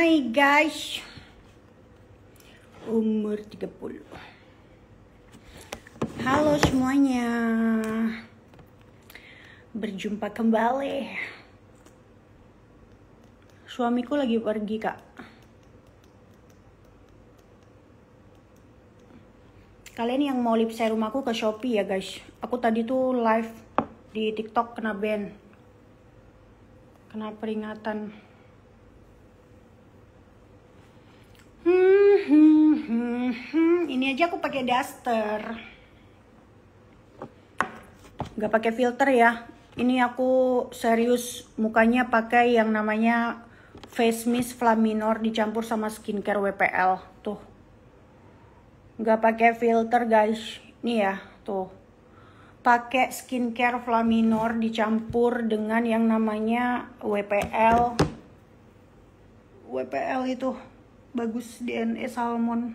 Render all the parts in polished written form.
Hai guys, umur 30. Halo semuanya, berjumpa kembali. Suamiku lagi pergi kak. Kalian yang mau lip serum aku ke Shopee ya guys. Aku tadi tuh live di TikTok kena ban, kena peringatan. Ini aja aku pakai duster, nggak pakai filter ya. Ini aku serius mukanya pakai yang namanya face mist Flaminor dicampur sama skincare WPL tuh. Nggak pakai filter guys. Nih ya tuh, pakai skincare Flaminor dicampur dengan yang namanya WPL. WPL itu bagus, DNA salmon.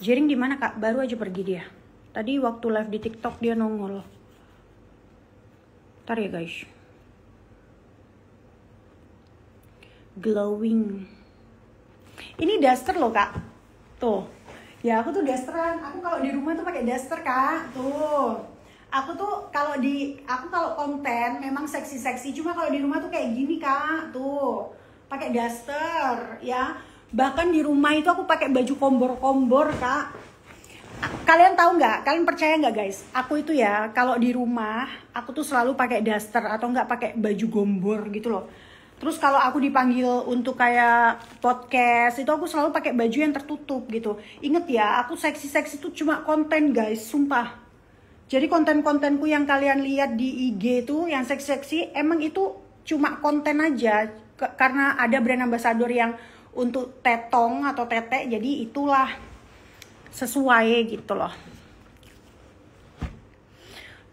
Jering di mana kak? Baru aja pergi dia. Tadi waktu live di TikTok dia nongol. Ntar ya guys. Glowing. Ini duster loh kak. Tuh. Ya aku tuh dusteran. Aku kalau di rumah tuh pakai duster kak. Tuh. Aku tuh kalau konten memang seksi-seksi, cuma kalau di rumah tuh kayak gini kak, tuh pakai duster ya. Bahkan di rumah itu aku pakai baju kombor-kombor kak. Kalian tahu nggak? Kalian percaya nggak guys? Aku itu ya kalau di rumah aku tuh selalu pakai duster atau nggak pakai baju gombor gitu loh. Terus kalau aku dipanggil untuk kayak podcast itu aku selalu pakai baju yang tertutup gitu. Ingat ya, aku seksi-seksi tuh cuma konten guys, sumpah. Jadi konten-kontenku yang kalian lihat di IG tuh yang seksi-seksi emang itu cuma konten aja. Karena ada brand ambassador yang untuk tetong atau tete, jadi itulah sesuai gitu loh.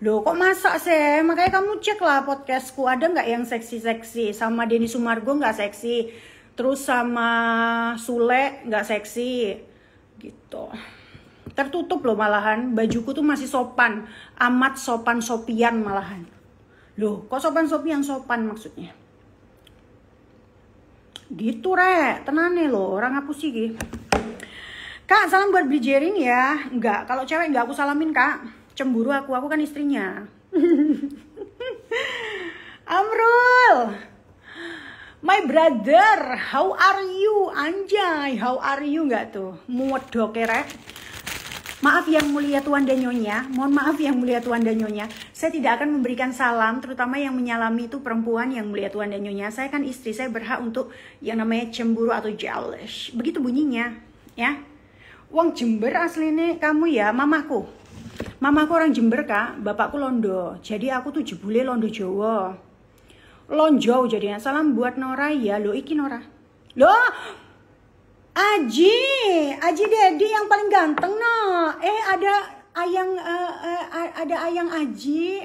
Loh kok masak sih? Makanya kamu cek lah podcastku, ada nggak yang seksi-seksi. Sama Denny Sumargo nggak seksi. Terus sama Sule nggak seksi gitu. Tertutup loh malahan, bajuku tuh masih sopan, amat sopan-sopian malahan. Loh, kok sopan-sopian sopan maksudnya? Gitu rek, tenane loh, orang apa sih gitu. Kak, salam buat Bijering ya. Enggak, kalau cewek enggak aku salamin kak. Cemburu aku kan istrinya. Amrul, my brother, how are you? Anjay, how are you enggak tuh? Muwedok rek. Maaf yang mulia Tuan dan Nyonya, mohon maaf yang mulia Tuan dan Nyonya. Saya tidak akan memberikan salam, terutama yang menyalami itu perempuan yang mulia Tuan dan Nyonya. Saya kan istri, saya berhak untuk yang namanya cemburu atau jealous. Begitu bunyinya, ya. Wong Jember aslinya kamu ya, mamaku. Mamaku orang Jember kak, bapakku Londo. Jadi aku tuh jebule Londo Jawa. Lonjau jadinya. Salam buat Nora ya, lo iki Nora. Loh, Aji Dedi yang paling ganteng no. Ada Ayang Aji,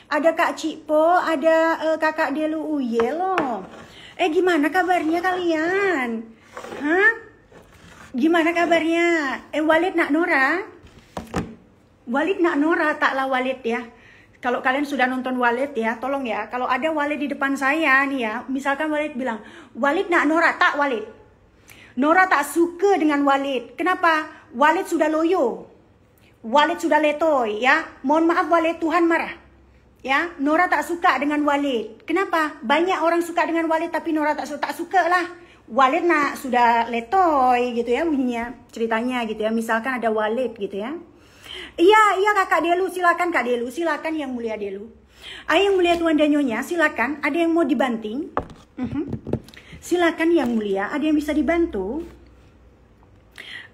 ada Kak Cikpo, ada Kakak Delu Uye loh. Gimana kabarnya kalian? Hah? Gimana kabarnya? Walid nak Nora? Walid nak Nora, taklah Walid ya. Kalau kalian sudah nonton Walid ya, tolong ya. Kalau ada Walid di depan saya nih ya, misalkan Walid bilang, Walid nak Nora, tak Walid. Nora tak suka dengan Walid. Kenapa? Walid sudah loyo. Walid sudah letoy ya. Mohon maaf Walid, Tuhan marah. Ya, Nora tak suka dengan Walid. Kenapa? Banyak orang suka dengan Walid tapi Nora tak suka lah. Walid nak sudah letoy gitu ya bunyinya. Ceritanya gitu ya. Misalkan ada Walid gitu ya. Iya Kakak Delu, silakan Kak Delu, silakan yang mulia Delu. Ayo yang mulia Tuan dan Nyonya, silakan. Ada yang mau dibanting? Silakan yang mulia, ada yang bisa dibantu?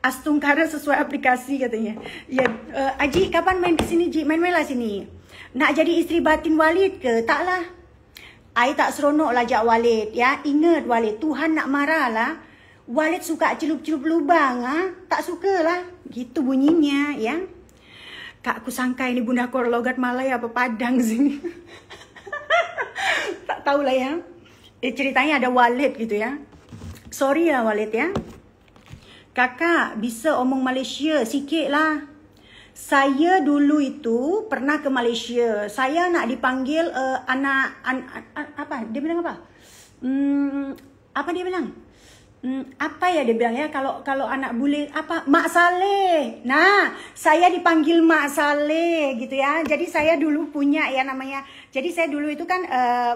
Astungkara sesuai aplikasi katanya. Ya, Aji kapan main ke sini Ji? Main-main lah sini. Nak jadi istri batin Walid ke? Taklah. Ai tak seronok lah jak Walid ya. Ingat Walid, Tuhan nak marah lah. Walid suka celup-celup lubang ah. Tak sukalah. Gitu bunyinya ya. Kak, aku sangka ini Bunda Kor logat Malaya apa Padang sini. Tak tahulah ya. Ceritanya ada Walid gitu ya. Sorry ya Walid ya. Kakak bisa omong Malaysia sikit lah. Saya dulu itu pernah ke Malaysia. Saya nak dipanggil apa? Dia bilang apa? Apa dia bilang? Apa ya dia bilang ya, kalau anak bule apa, Mak Saleh. Nah, saya dipanggil Mak Saleh gitu ya. Jadi saya dulu punya ya namanya. Jadi saya dulu itu kan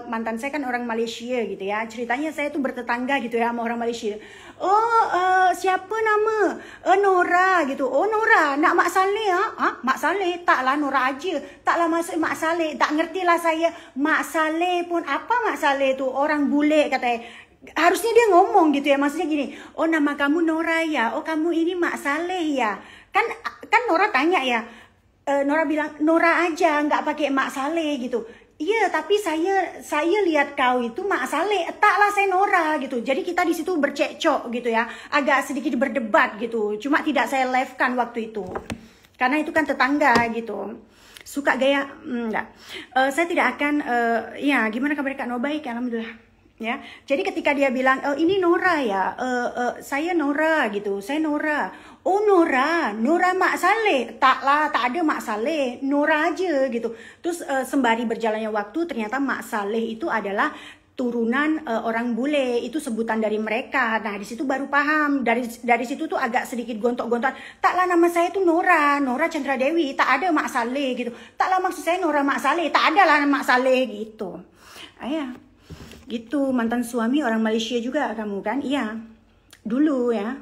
mantan saya kan orang Malaysia gitu ya. Ceritanya saya tuh bertetangga gitu ya sama orang Malaysia. Siapa nama? Nora gitu. Oh Nora, nak Mak Saleh ah? Mak Saleh? Taklah Nora aja. Taklah maksud Mak Saleh. Tak ngertilah saya. Mak Saleh pun apa Mak Saleh tu? Orang bule katanya. Harusnya dia ngomong gitu ya, maksudnya gini, oh nama kamu Nora ya, oh kamu ini Mak Saleh ya, kan Nora tanya ya, Nora bilang Nora aja, nggak pakai Mak Saleh gitu. Iya, tapi saya lihat kau itu Mak Saleh, taklah saya Nora gitu. Jadi kita di situ bercekcok gitu ya, agak sedikit berdebat gitu. Cuma tidak saya live-kan waktu itu, karena itu kan tetangga gitu. Suka gaya enggak. Saya tidak akan ya gimana kabar Kak? No, baik, alhamdulillah. Ya, jadi ketika dia bilang, ini Nora ya, saya Nora gitu, saya Nora. Oh Nora Mak Saleh, taklah, tak ada Mak Saleh, Nora aja gitu. Terus sembari berjalannya waktu, ternyata Mak Saleh itu adalah turunan orang bule, itu sebutan dari mereka. Nah di situ baru paham, dari situ tuh agak sedikit gontok-gontokan. Taklah nama saya tuh Nora Chandra Dewi, tak ada Mak Saleh gitu. Taklah maksud saya Nora Mak Saleh, tak ada lah Mak Saleh gitu. Ayah. Gitu, mantan suami orang Malaysia juga kamu kan? Iya, dulu ya.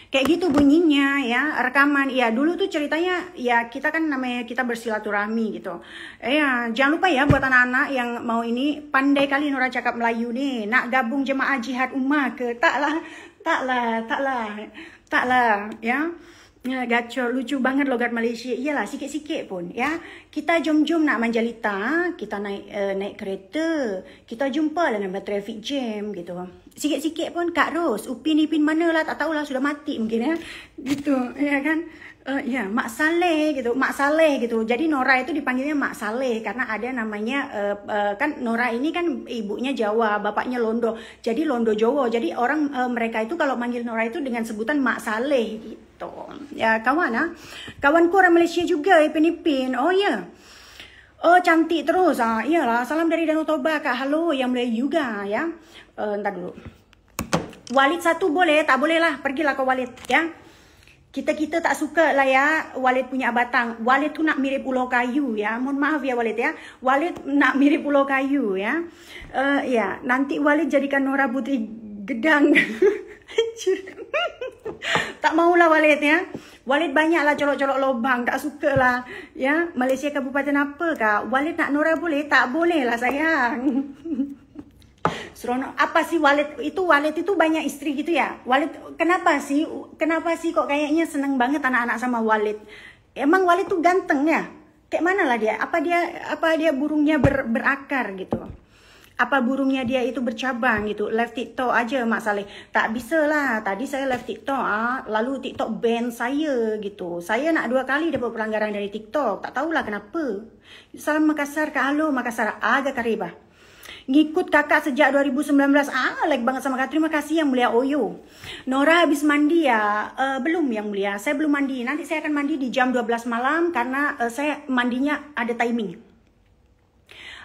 Kayak gitu bunyinya ya, rekaman. Ya dulu tuh ceritanya ya kita kan namanya kita bersilaturahmi gitu. Ya jangan lupa ya buat anak-anak yang mau ini, pandai kali Nora cakap Melayu nih. Nak gabung jemaah jihad ummah ke? Taklah ya. Ya, gacor, lucu banget logat Malaysia. Iyalah, sikit-sikit pun ya. Kita jom-jom nak Manjalita, kita naik kereta, kita jumpa dalam traffic jam gitu. Sikit-sikit pun Kak Ros, Upin Ipin mana lah, tak tahulah, sudah mati mungkin ya. Gitu, ya kan. Ya, Mak Saleh gitu, Mak Saleh gitu. Jadi Nora itu dipanggilnya Mak Saleh karena ada namanya kan Nora ini kan ibunya Jawa, bapaknya Londo. Jadi Londo Jawa. Jadi orang mereka itu kalau manggil Nora itu dengan sebutan Mak Saleh gitu. Ya, kawanku orang Malaysia juga, Ipin. Oh ya. Oh, cantik terus. Iyalah, salam dari Danau Toba, Kak. Halo, yang Melayu juga ya. Entar dulu. Walid satu boleh, tak boleh lah. Pergilah ke Walid ya. Kita tak suka lah ya Walid punya batang. Walid tuh nak mirip Pulau Kayu ya. Mohon maaf ya Walid ya. Walid nak mirip Pulau Kayu ya. Ya, nanti Walid jadikan Nora Putri Gedang. Tak maulah Walid ya. Walid banyaklah colok-colok lubang, tak suka lah ya. Malaysia kabupaten apa Kak? Walid nak Nora boleh? Tak boleh lah sayang. Seronok. Apa sih Walid itu banyak istri gitu ya? Walid kenapa sih kok kayaknya seneng banget anak-anak sama Walid? Emang Walid tuh ganteng ya? Kayak mana lah dia? Apa dia burungnya berakar gitu? Apa burungnya dia itu bercabang gitu? Live TikTok aja Mak Saleh. Tak bisa lah. Tadi saya live TikTok lalu TikTok ban saya gitu. Saya nak 2 kali dapat pelanggaran dari TikTok. Tak tahulah kenapa. Salam Makassar, Kak. Halo Makassar. Agak karibah. Ngikut kakak sejak 2019. Like banget sama kak. Terima kasih yang mulia Oyo. Nora habis mandi ya? Belum yang mulia. Saya belum mandi. Nanti saya akan mandi di jam 12 malam. Karena saya mandinya ada timing.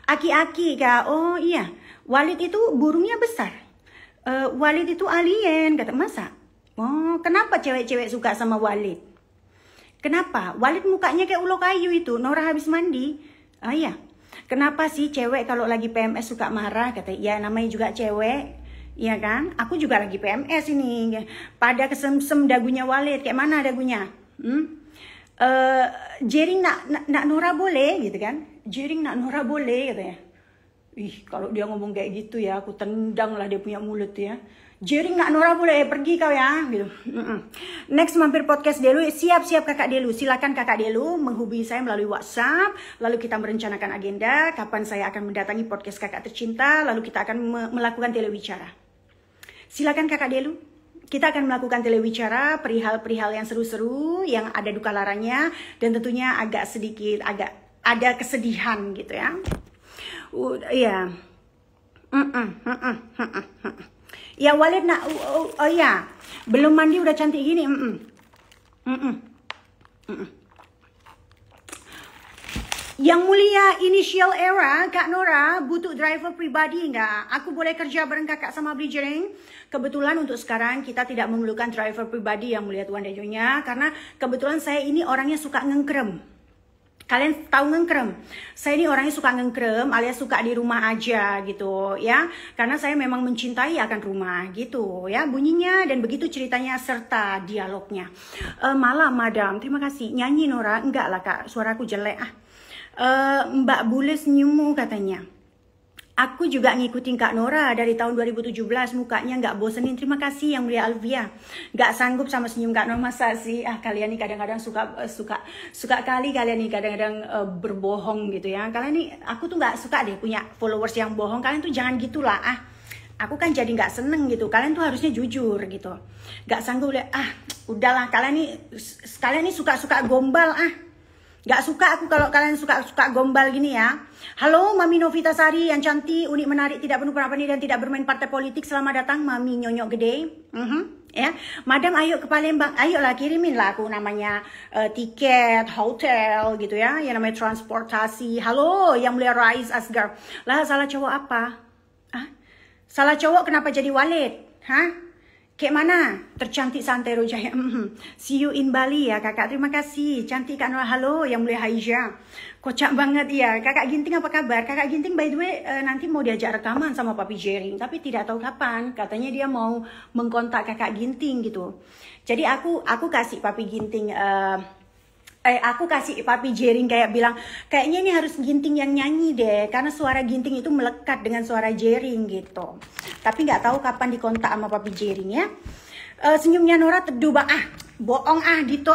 Aki-aki kak. Oh iya. Walid itu burungnya besar. Walid itu alien. Kata masa? Oh kenapa cewek-cewek suka sama Walid? Kenapa? Walid mukanya kayak ulo kayu itu. Nora habis mandi. Iya. Kenapa sih cewek kalau lagi PMS suka marah? Kata, ya namanya juga cewek, ya kan? Aku juga lagi PMS ini. Pada kesem-sem dagunya Walid, kayak mana dagunya? Jering nak Nora boleh, gitu kan? Jering nak Nora boleh, katanya. Ih, kalau dia ngomong kayak gitu ya, aku tendang lah dia punya mulut ya. Jering nak Nora boleh, pergi kau ya, gitu. Next mampir podcast Delu, siap-siap kakak Delu. Silakan kakak Delu menghubungi saya melalui WhatsApp. Lalu kita merencanakan agenda, kapan saya akan mendatangi podcast kakak tercinta. Lalu kita akan melakukan telewicara. Silakan kakak Delu. Kita akan melakukan telewicara perihal-perihal yang seru-seru, yang ada duka laranya, dan tentunya agak ada kesedihan gitu ya. Iya. Ya Walid nak, oh ya, belum mandi udah cantik gini. Yang mulia initial era, Kak Nora butuh driver pribadi enggak? Aku boleh kerja bareng kakak sama beli jering? Kebetulan untuk sekarang kita tidak memerlukan driver pribadi yang mulia Tuan dan Nyonya, karena kebetulan saya ini orangnya suka ngengkrem. Kalian tahu ngengkrem? Saya ini orangnya suka ngengkrem alias suka di rumah aja gitu ya. Karena saya memang mencintai akan rumah gitu ya. Bunyinya dan begitu ceritanya serta dialognya. Malam madam, terima kasih. Nyanyi Nora? Enggak lah kak, suaraku jelek ah. Mbak Bule senyummu katanya. Aku juga ngikutin Kak Nora dari tahun 2017, mukanya nggak bosenin. Terima kasih yang mulia Alvia. Nggak sanggup sama senyum Kak Nora, masa sih? Kalian nih kadang-kadang suka kali kalian nih kadang-kadang berbohong gitu ya. Kalian nih, aku tuh nggak suka deh punya followers yang bohong. Kalian tuh jangan gitulah Aku kan jadi nggak seneng gitu. Kalian tuh harusnya jujur gitu. Nggak sanggup lihat udahlah kalian nih suka gombal Gak suka aku kalau kalian suka gombal gini ya. Halo Mami Novitasari yang cantik, unik, menarik, tidak penuh perabani dan tidak bermain partai politik. Selamat datang Mami Nyonyok Gede. Ya, Madam ayo ke Palembang, ayolah kirimin lah aku namanya tiket, hotel gitu ya, yang namanya transportasi. Halo yang mulia Rais Asgar. Lah salah cowok apa? Salah cowok kenapa jadi Walid? Kayak mana? Tercantik Santero Jaya. See you in Bali ya kakak. Terima kasih. Cantik Kak Noah. Halo yang mulia Haija. Kocak banget ya. Kakak Ginting apa kabar? Kakak Ginting by the way nanti mau diajak rekaman sama Papi Jering. Tapi tidak tahu kapan. Katanya dia mau mengkontak kakak Ginting gitu. Jadi aku kasih Papi Ginting... aku kasih Papi Jering kayak bilang, kayaknya ini harus Ginting yang nyanyi deh, karena suara Ginting itu melekat dengan suara Jering gitu. Tapi nggak tahu kapan dikontak sama Papi Jering ya. Senyumnya Nora teduh bohong Dito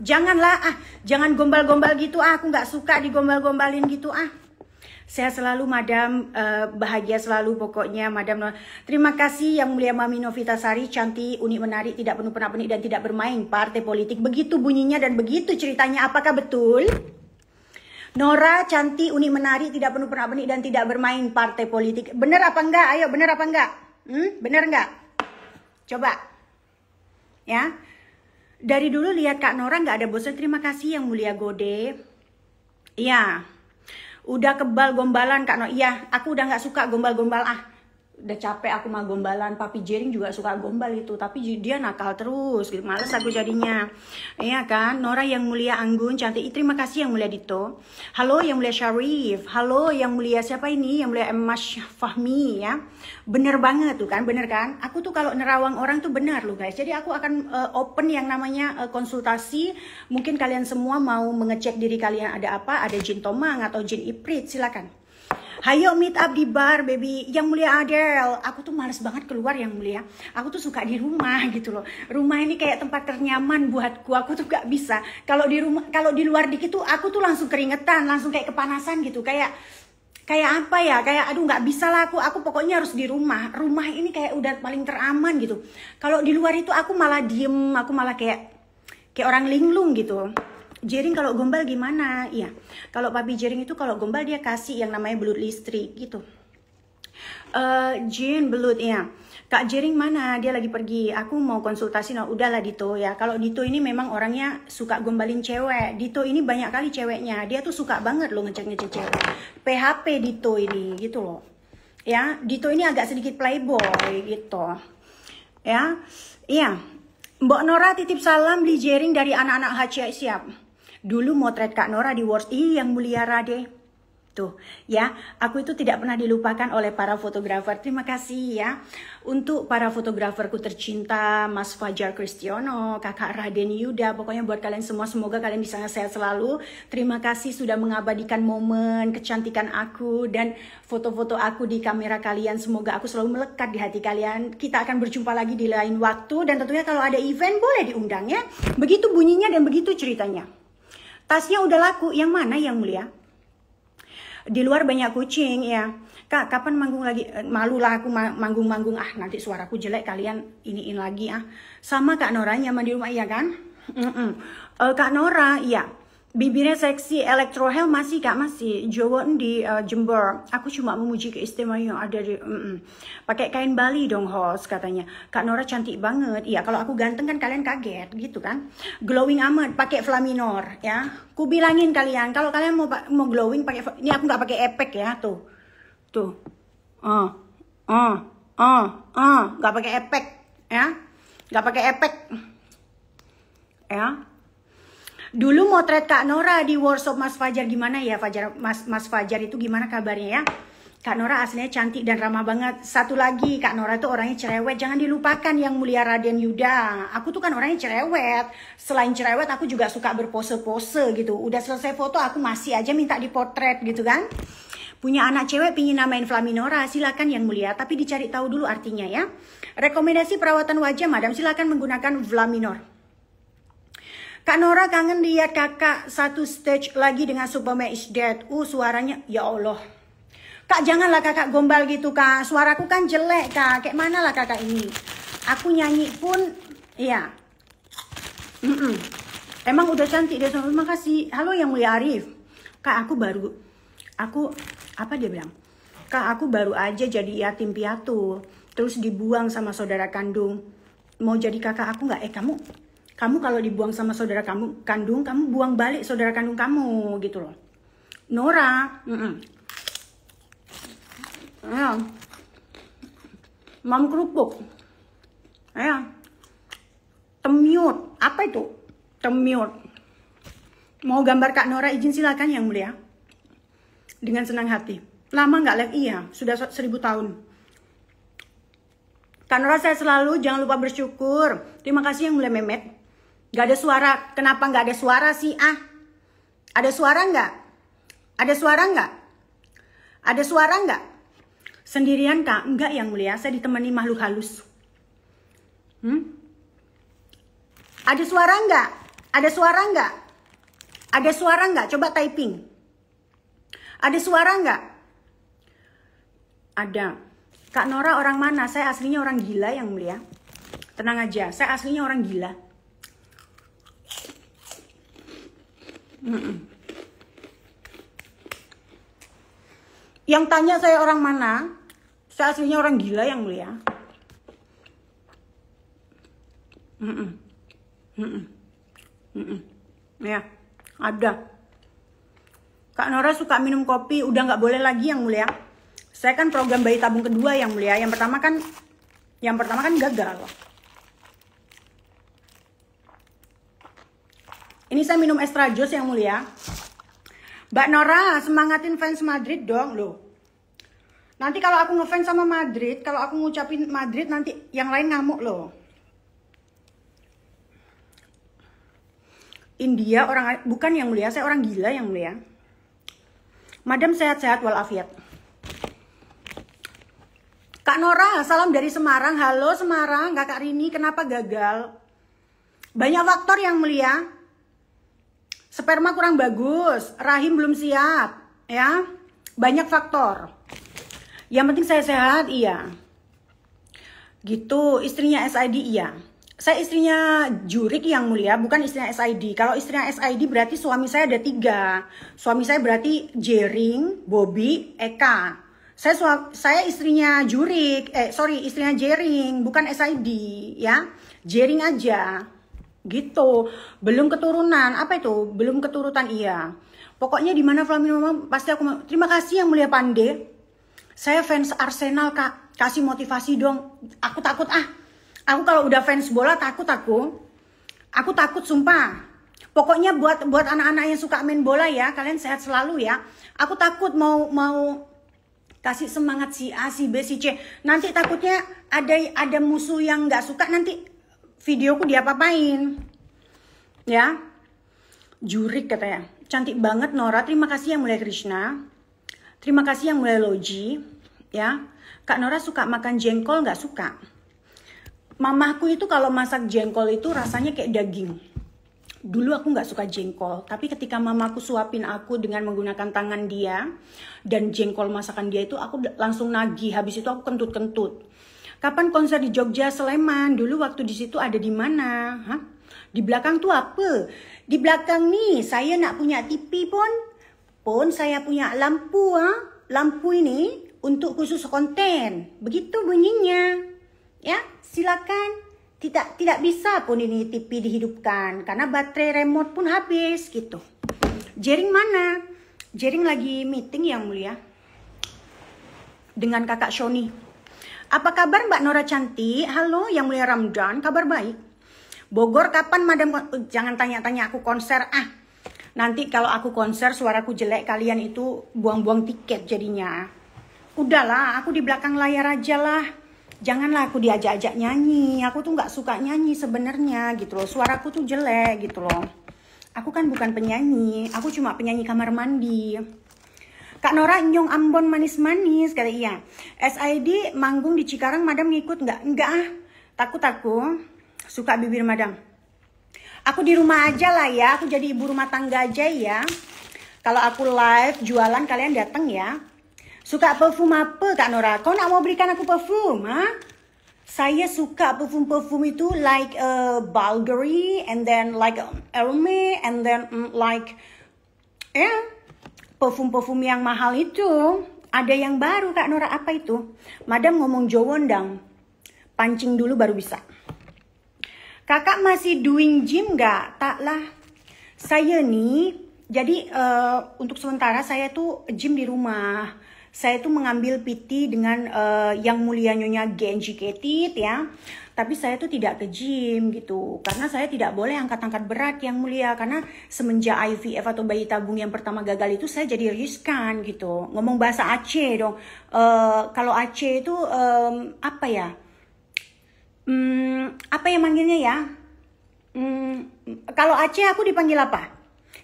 janganlah jangan gombal-gombal gitu aku nggak suka digombal-gombalin gitu Sehat selalu Madam, bahagia selalu pokoknya Madam Nora. Terima kasih yang mulia Mami Novitasari, cantik, unik, menarik, tidak penuh penik dan tidak bermain partai politik. Begitu bunyinya dan begitu ceritanya, apakah betul? Nora cantik, unik, menarik, tidak penuh penik dan tidak bermain partai politik. Bener apa enggak? Ayo, bener apa enggak? Bener enggak? Coba. Ya. Dari dulu lihat Kak Nora nggak ada bosan. Terima kasih yang mulia Gode. Iya. Udah kebal gombalan Kak Nora. Iya, aku udah nggak suka gombal-gombal udah capek aku mah gombalan. Papi Jering juga suka gombal itu, tapi dia nakal terus gitu. Males aku jadinya. Iya kan? Nora yang mulia Anggun cantik. Terima kasih yang mulia Dito. Halo yang mulia Syarif. Halo yang mulia siapa ini? Yang mulia Emas Fahmi ya. Bener banget tuh kan, bener kan? Aku tuh kalau nerawang orang tuh benar loh guys. Jadi aku akan open yang namanya konsultasi. Mungkin kalian semua mau mengecek diri kalian ada apa? Ada jin tomang atau jin iprit, silakan. Hayo meet up di bar baby. Yang mulia Adele, aku tuh males banget keluar yang mulia. Aku tuh suka di rumah gitu loh. Rumah ini kayak tempat ternyaman buatku. Aku tuh gak bisa. Kalau di rumah, kalau di luar dikit tuh aku tuh langsung keringetan, langsung kayak kepanasan gitu. Kayak apa ya? Kayak aduh nggak bisa lah aku pokoknya harus di rumah. Rumah ini kayak udah paling teraman gitu. Kalau di luar itu aku malah diem, aku malah kayak orang linglung gitu. Jering kalau gombal gimana? Iya, kalau Papi Jering itu kalau gombal dia kasih yang namanya belut listrik gitu. Jin belut ya. Kak Jering mana? Dia lagi pergi. Aku mau konsultasi. Nah, udahlah Dito ya. Kalau Dito ini memang orangnya suka gombalin cewek. Dito ini banyak kali ceweknya. Dia tuh suka banget loh ngecek cewek. PHP Dito ini gitu loh. Ya, Dito ini agak sedikit playboy gitu. Ya, iya. Mbok Nora titip salam di Jering dari anak-anak HC siap. Dulu motret Kak Nora di Worst yang mulia Rade. Tuh ya, aku itu tidak pernah dilupakan oleh para fotografer. Terima kasih ya. Untuk para fotograferku tercinta, Mas Fajar Kristiono, Kakak Raden Yuda. Pokoknya buat kalian semua, semoga kalian bisa sehat selalu. Terima kasih sudah mengabadikan momen kecantikan aku dan foto-foto aku di kamera kalian. Semoga aku selalu melekat di hati kalian. Kita akan berjumpa lagi di lain waktu. Dan tentunya kalau ada event boleh diundang ya. Begitu bunyinya dan begitu ceritanya. Tasnya udah laku, yang mana yang mulia? Di luar banyak kucing ya. Kak, kapan manggung lagi? Malu lah aku manggung-manggung. Nanti suaraku jelek kalian iniin lagi Sama Kak Nora nyaman di rumah iya kan? Kak Nora, iya. Bibirnya seksi, Electrohell masih Kak, masih. Jowon di Jember. Aku cuma memuji keistimewaan yang ada di pakai kain Bali dong host katanya. Kak Nora cantik banget. Iya, kalau aku ganteng kan kalian kaget gitu kan. Glowing amat pakai Flaminor ya. Ku bilangin kalian kalau kalian mau glowing pakai ini, aku nggak pakai efek ya tuh. Tuh. Nggak pakai efek ya. Nggak pakai efek. Ya. Dulu motret Kak Nora di workshop Mas Fajar, gimana ya Fajar, Mas Fajar itu gimana kabarnya ya? Kak Nora aslinya cantik dan ramah banget. Satu lagi, Kak Nora itu orangnya cerewet. Jangan dilupakan yang mulia Raden Yuda. Aku tuh kan orangnya cerewet. Selain cerewet, aku juga suka berpose-pose gitu. Udah selesai foto, aku masih aja minta dipotret gitu kan. Punya anak cewek pingin namain Flaminora, silakan yang mulia. Tapi dicari tahu dulu artinya ya. Rekomendasi perawatan wajah, madam, silakan menggunakan Flaminor. Kak Nora kangen lihat kakak satu stage lagi dengan Superman is Dead. Suaranya, ya Allah. Kak janganlah kakak gombal gitu kak. Suaraku kan jelek kak. Kayak mana lah kakak ini. Aku nyanyi pun, iya. Emang udah cantik deh. Terima kasih. Halo yang mulia Arif. Kak apa dia bilang? Kak aku baru aja jadi yatim piatu. Terus dibuang sama saudara kandung. Mau jadi kakak aku nggak? Kamu kalau dibuang sama saudara kamu kandung, kamu buang balik saudara kandung kamu gitu loh. Nora, ya. Mam kerupuk, ya. Temiut, apa itu? Temiut. Mau gambar Kak Nora izin silakan yang mulia. Dengan senang hati. Lama nggak live? Iya, sudah 1000 tahun. Kak Nora saya selalu, jangan lupa bersyukur. Terima kasih yang mulia Mehmet. Gak ada suara. Kenapa gak ada suara sih? Ada suara nggak? Ada suara nggak? Ada suara nggak? Sendirian kak? Enggak yang mulia. Saya ditemani makhluk halus. Ada suara nggak? Ada suara nggak? Ada suara nggak? Coba typing. Ada suara nggak? Ada. Kak Nora orang mana? Saya aslinya orang gila yang mulia. Tenang aja. Saya aslinya orang gila. Yang tanya saya orang mana, saya aslinya orang gila yang mulia. Ya, ada. Kak Nora suka minum kopi, udah nggak boleh lagi yang mulia. Saya kan program bayi tabung kedua yang mulia. Yang pertama kan gagal. Ini saya minum extra jus yang mulia. Mbak Nora, semangatin fans Madrid dong loh. Nanti kalau aku ngefans sama Madrid, kalau aku ngucapin Madrid nanti yang lain ngamuk loh. India orang bukan yang mulia, saya orang gila yang mulia. Madam sehat-sehat walafiat. Kak Nora, salam dari Semarang. Halo Semarang, Kakak Rini, kenapa gagal? Banyak faktor yang mulia. Sperma kurang bagus, rahim belum siap, ya. Banyak faktor. Yang penting saya sehat, iya. Gitu, istrinya SID, iya. Saya istrinya Jurik yang mulia, bukan istrinya SID. Kalau istrinya SID berarti suami saya ada 3. Suami saya berarti Jering, Bobby, Eka. Saya istrinya Jurik, istrinya Jering, bukan SID, ya. Jering aja. Gitu, belum keturunan. Apa itu? Belum keturutan, iya. Pokoknya di mana Flaminor pasti aku. Terima kasih yang mulia Pande. Saya fans Arsenal kak. Kasih motivasi dong. Aku takut Aku kalau udah fans bola takut aku. Aku takut sumpah. Pokoknya buat anak-anak yang suka main bola ya, kalian sehat selalu ya. Aku takut mau kasih semangat si A, si B, si C. Nanti takutnya ada musuh yang nggak suka nanti. Videoku diapa-apain. Ya. Jurik katanya. Cantik banget Nora. Terima kasih yang mulia Krishna. Terima kasih yang mulia Loji. Ya. Kak Nora suka makan jengkol nggak? Suka. Mamahku itu kalau masak jengkol itu rasanya kayak daging. Dulu aku nggak suka jengkol. Tapi ketika mamaku suapin aku dengan menggunakan tangan dia. Dan jengkol masakan dia itu aku langsung nagih. Habis itu aku kentut-kentut. Kapan konser di Jogja, Sleman? Dulu waktu di situ ada di mana? Di belakang tuh apa? Di belakang nih saya nak punya TV pun saya punya lampu Lampu ini untuk khusus konten. Begitu bunyinya. Ya, silakan. Tidak bisa pun ini TV dihidupkan karena baterai remote pun habis gitu. Jering mana? Jering lagi meeting yang mulia dengan kakak Shoni. Apa kabar Mbak Nora cantik? Halo yang mulia Ramdan, kabar baik. Bogor kapan madam? Jangan tanya-tanya aku konser Nanti kalau aku konser suaraku jelek kalian itu buang-buang tiket jadinya. Udahlah, aku di belakang layar aja lah. Janganlah aku diajak-ajak nyanyi. Aku tuh nggak suka nyanyi sebenarnya gitu loh. Suaraku tuh jelek gitu loh. Aku kan bukan penyanyi. Aku cuma penyanyi kamar mandi. Kak Nora nyong Ambon manis-manis kata iya. SID manggung di Cikarang madam ngikut nggak? Enggak Takut aku. Suka bibir madam. Aku di rumah aja lah ya. Aku jadi ibu rumah tangga aja ya. Kalau aku live jualan kalian datang ya. Suka parfum apa Kak Nora? Kau nak mau berikan aku parfum? Saya suka parfum itu like Bulgari and then like Hermes and then like parfum yang mahal itu. Ada yang baru Kak Nora, apa itu? Madam ngomong Jowondang. Pancing dulu baru bisa. Kakak masih doing gym nggak? Taklah. Saya nih, jadi untuk sementara saya tuh gym di rumah. Saya tuh mengambil PT dengan yang mulia Nyonya Genji Ketit ya. Tapi saya tuh tidak ke gym gitu. Karena saya tidak boleh angkat-angkat berat yang mulia. Karena semenjak IVF atau bayi tabung yang pertama gagal itu saya jadi riskan gitu. Ngomong bahasa Aceh dong. Kalau Aceh itu apa ya? Apa yang manggilnya ya? Kalau Aceh aku dipanggil apa?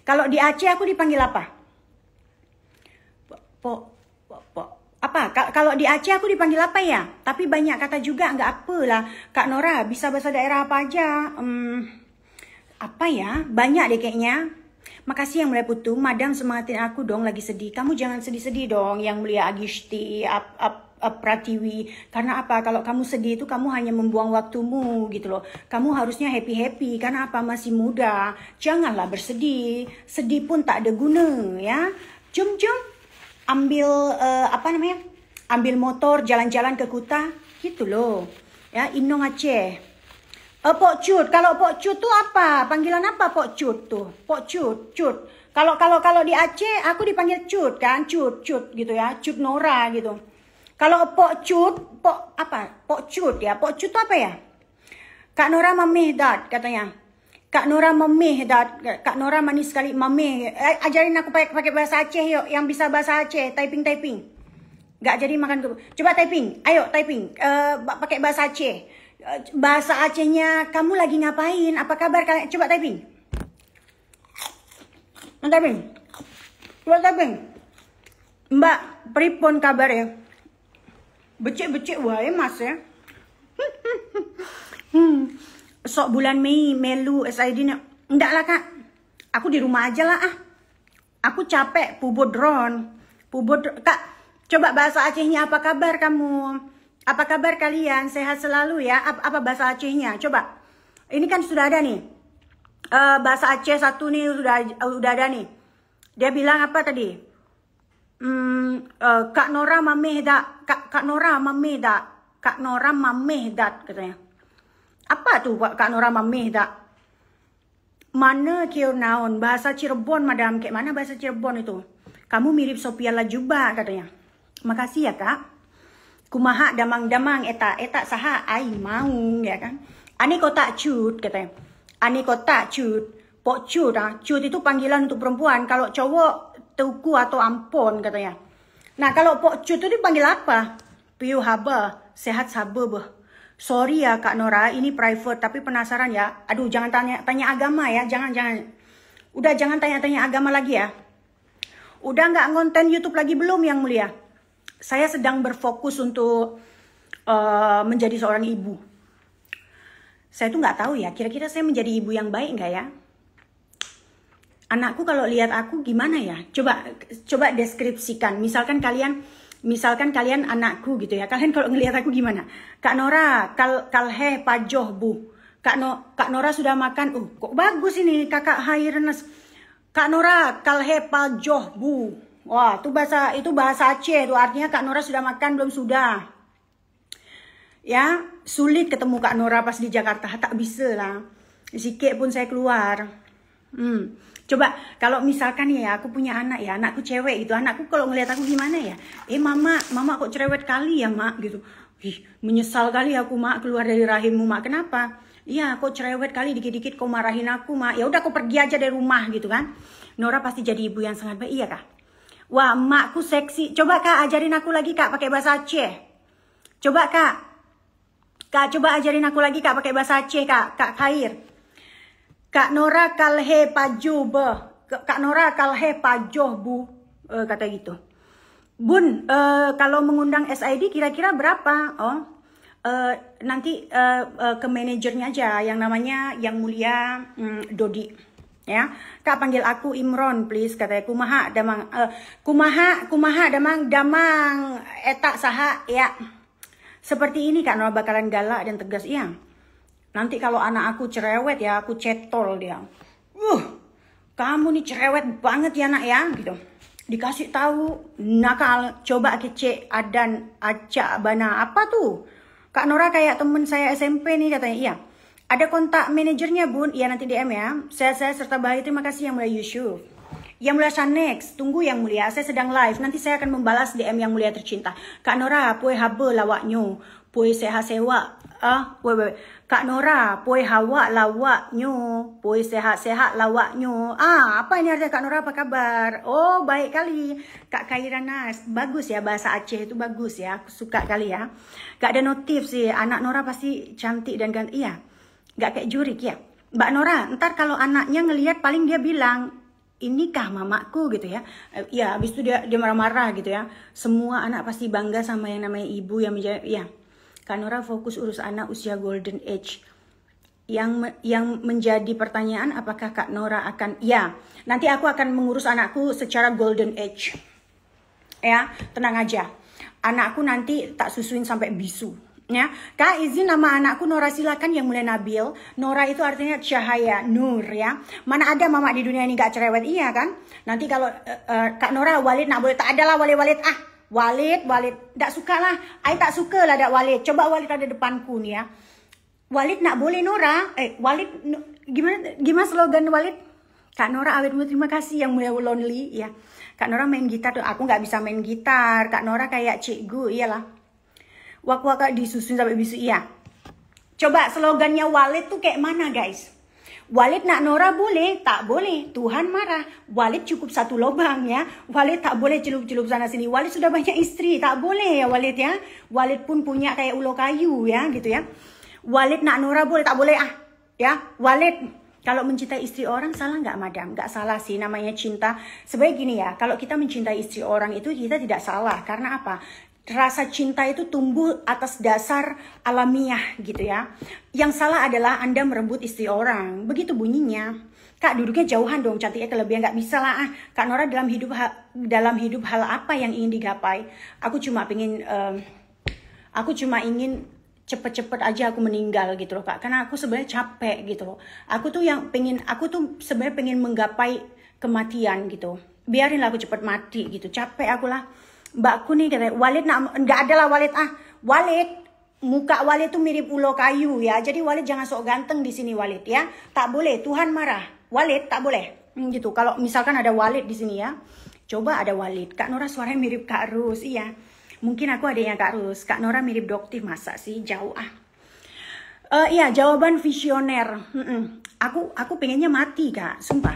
Kalau di Aceh aku dipanggil apa? Apa? Kalau di Aceh aku dipanggil apa ya? Tapi banyak kata juga, nggak apalah. Kak Nora bisa bahasa daerah apa aja? Apa ya? Banyak deh kayaknya. Makasih yang mulia Putu, madam semangatin aku dong lagi sedih. Kamu jangan sedih-sedih dong yang mulia Agishti, Pratiwi. Karena apa? Kalau kamu sedih itu kamu hanya membuang waktumu gitu loh. Kamu harusnya happy-happy. Karena apa? Masih muda. Janganlah bersedih. Sedih pun tak ada guna ya. Jom. Ambil ambil motor jalan-jalan ke Kuta gitu loh. Ya, Inong Aceh. Pok Cut. Kalau Pok Cut tuh apa? Panggilan apa Pok Cut tuh? Pok Cut. Kalau di Aceh aku dipanggil Cut kan? Cut gitu ya. Cut Nora gitu. Kalau Pok Cut, Pok Cut ya. Pok Cut tuh apa ya? Kak Nora mamehdat katanya. Kak Nora mamehdat. Kak Nora manis sekali mameh. Ajarin aku pakai bahasa Aceh yuk. Yang bisa bahasa Aceh. Typing. Gak jadi makan. Coba typing. Ayo typing. Pakai bahasa Aceh. Bahasa Acehnya kamu lagi ngapain? Apa kabar kalian? Coba typing. Coba typing. Mbak, pripun kabar ya? Becek wae mas ya. Sok bulan Mei melu SID nya. Enggak lah kak. Aku di rumah aja lah Aku capek pubodron. Kak, coba bahasa Acehnya apa kabar kamu? Apa kabar kalian? Sehat selalu ya. Apa bahasa Acehnya? Coba. Ini kan sudah ada nih. Bahasa Aceh satu nih udah ada nih. Dia bilang apa tadi? Kak Nora mamehdat. Kak Nora mamehdat katanya. Apa tuh Kak Nora mamehdat? Mana kio naon? Bahasa Cirebon madam. Kayak mana bahasa Cirebon itu? Kamu mirip Sophia Lajuba katanya. Makasih ya kak. Kumaha damang eta saha ai mau ya kan. Ani kota cut katanya. Ani kota cut. Pok cut cut itu panggilan untuk perempuan. Kalau cowok tuku atau ampon katanya. Nah kalau Pok cut itu dipanggil apa? Piu haba, sehat sabe. Sorry ya Kak Nora, ini private tapi penasaran ya. Aduh jangan tanya agama ya, jangan. Udah jangan tanya agama lagi ya. Udah nggak ngonten YouTube lagi belum yang mulia? Saya sedang berfokus untuk menjadi seorang ibu. Saya tuh nggak tahu ya, kira-kira saya menjadi ibu yang baik nggak ya? Anakku kalau lihat aku gimana ya? Coba deskripsikan. Misalkan kalian anakku gitu ya. Kalian kalau ngelihat aku gimana? Kak Nora, kalheh pajoh bu. Kak Nora sudah makan. Kok bagus ini Kakak Hairnes. Kak Nora kalhepa johbu. Wah, itu bahasa Aceh. Itu artinya Kak Nora sudah makan belum sudah. Ya, sulit ketemu Kak Nora pas di Jakarta. Tak bisa lah. Sikit pun saya keluar. Coba kalau misalkan ya aku punya anak ya, anakku cewek itu, anakku kalau ngeliat aku gimana ya, mama kok cerewet kali ya mak gitu. Menyesal kali aku mak keluar dari rahimmu mak, kenapa? Iya kok cerewet kali, dikit-dikit kau marahin aku mak, ya udah kau pergi aja dari rumah gitu kan. Nora pasti jadi ibu yang sangat baik, iya kak? Wah makku seksi, coba kak ajarin aku lagi kak pakai bahasa Aceh. Coba kak coba ajarin aku lagi kak pakai bahasa Aceh kak Khair. Kak Nora kalhe pajuh Kak Nora kalhe pajuh bu, kata gitu. Bun, kalau mengundang SID kira-kira berapa? Nanti ke manajernya aja, yang namanya Yang Mulia Dodi. Ya, kak panggil aku Imron please, katanya kumaha damang kumaha damang etak saha ya. Seperti ini Kak Nora bakalan galak dan tegas iya. Nanti kalau anak aku cerewet ya, aku cetol dia. Kamu nih cerewet banget ya nak ya, gitu. Dikasih tahu nakal, coba kece adan acak bana apa tuh? Kak Nora kayak temen saya SMP nih katanya, iya. Ada kontak manajernya bun, iya nanti DM ya. Saya serta bahagia, terima kasih Yang Mulia Yusuf. Yang Mulia Shanex, tunggu Yang Mulia, saya sedang live. Nanti saya akan membalas DM Yang Mulia tercinta. Kak Nora, poe habe lawaknyo, poe sehat sewa. Kak Nora, poe hawa lawaknyo, poe sehat-sehat lawaknyo. Apa ini artinya Kak Nora, apa kabar? Oh, baik kali. Kak Kairanas, bagus ya bahasa Aceh itu, bagus ya. Aku suka kali ya. Gak ada notif sih, anak Nora pasti cantik dan ganteng. Iya, gak kayak jurik ya. Mbak Nora, ntar kalau anaknya ngelihat paling dia bilang, inikah mamaku gitu ya. Ya, habis itu dia marah-marah gitu ya. Semua anak pasti bangga sama yang namanya ibu yang menjadi, ya. Kak Nora fokus urus anak usia golden age. Yang menjadi pertanyaan apakah Kak Nora akan, ya nanti aku akan mengurus anakku secara golden age. Ya, tenang aja. Anakku nanti tak susuin sampai bisu. Ya, Kak izin nama anakku Nora, silakan Yang Mulia Nabil. Nora itu artinya cahaya, nur ya. Mana ada mama di dunia ini gak cerewet, iya kan? Nanti kalau Kak Nora Walid nak boleh, tak adalah Walid Walid, tak suka lah. I tak suka lah dak Walid. Coba Walid ada depanku nih ya. Walid nak boleh Nora. Walid gimana slogan Walid? Kak Nora awet muda, terima kasih Yang Mulia Lonely ya. Kak Nora main gitar tuh, aku nggak bisa main gitar. Kak Nora kayak cikgu, iyalah. Wak disusun sampai bisu, iya. Coba slogannya Walid tuh kayak mana guys? Walid nak Nora boleh, tak boleh, Tuhan marah. Walid cukup satu lubang ya. Walid tak boleh celup-celup sana sini. Walid sudah banyak istri, tak boleh ya Walid ya. Walid pun punya kayak ulo kayu ya gitu ya. Walid nak Nora boleh, tak boleh ya. Walid kalau mencintai istri orang salah nggak madam? Nggak salah sih, namanya cinta. Sebenarnya gini ya, kalau kita mencintai istri orang itu kita tidak salah. Karena apa? Rasa cinta itu tumbuh atas dasar alamiah gitu ya. Yang salah adalah Anda merebut istri orang. Begitu bunyinya. Kak duduknya jauhan dong, cantiknya kelebihan, nggak bisa lah. Kak Nora dalam hidup hal apa yang ingin digapai? Aku cuma ingin cepet-cepet aja aku meninggal gitu loh Kak. Karena aku sebenarnya capek gitu loh. Aku tuh sebenarnya pengen menggapai kematian gitu. Biarinlah aku cepet mati gitu. Capek aku lah. Mbakku nih katanya, Walid nggak ada lah Walid Walid, muka Walid tuh mirip ulo kayu ya. Jadi Walid jangan sok ganteng di sini Walid ya. Tak boleh, Tuhan marah. Walid tak boleh. Gitu. Kalau misalkan ada Walid di sini ya. Coba ada Walid. Kak Nora suaranya mirip Kak Rus, iya. Mungkin aku adanya Kak Rus. Kak Nora mirip Doktif, masa sih? Jauh iya, jawaban visioner. Aku pengennya mati Kak, sumpah.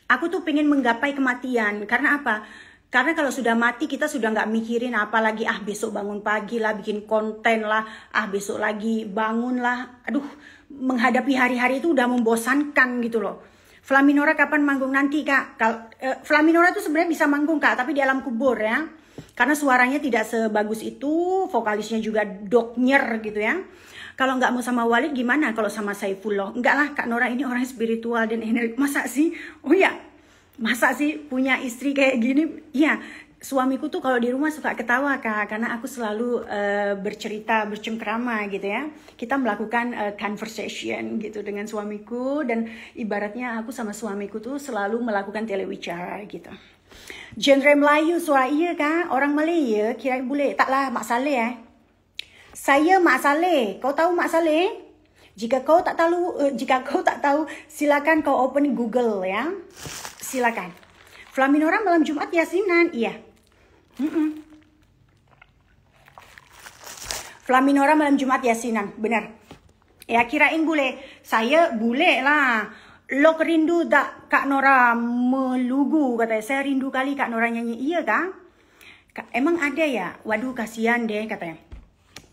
Aku tuh pengen menggapai kematian. Karena apa? Karena kalau sudah mati kita sudah nggak mikirin apalagi besok bangun pagi lah bikin konten lah, besok lagi bangun lah. Aduh, menghadapi hari-hari itu udah membosankan gitu loh. Flaminora kapan manggung nanti Kak? Flaminora tuh sebenarnya bisa manggung Kak, tapi di alam kubur ya. Karena suaranya tidak sebagus itu, vokalisnya juga doknyer gitu ya. Kalau nggak mau sama Walid gimana kalau sama Saifullah? Enggak lah, Kak Nora ini orang spiritual dan energi. Masa sih? Oh ya, masa sih punya istri kayak gini? Iya, Suamiku tuh kalau di rumah suka ketawa Kak, karena aku selalu bercerita, bercengkrama gitu ya. Kita melakukan conversation gitu dengan suamiku, dan ibaratnya aku sama suamiku tuh selalu melakukan telewicara gitu. Genre Melayu suara iya Kak, orang Malaya kira boleh. Taklah Mak Saleh Saya Mak Saleh. Kau tahu Mak Saleh? Jika kau tak tahu, silakan kau open Google ya. Silakan. Flaminora malam Jumat yasinan, iya. Flaminora malam Jumat yasinan, benar. Ya kirain boleh. Saya boleh lah. Lo rindu tak Kak Nora melugu, katanya. Saya rindu kali Kak Nora nyanyi. Iya Kak? Emang ada ya? Waduh kasihan deh katanya.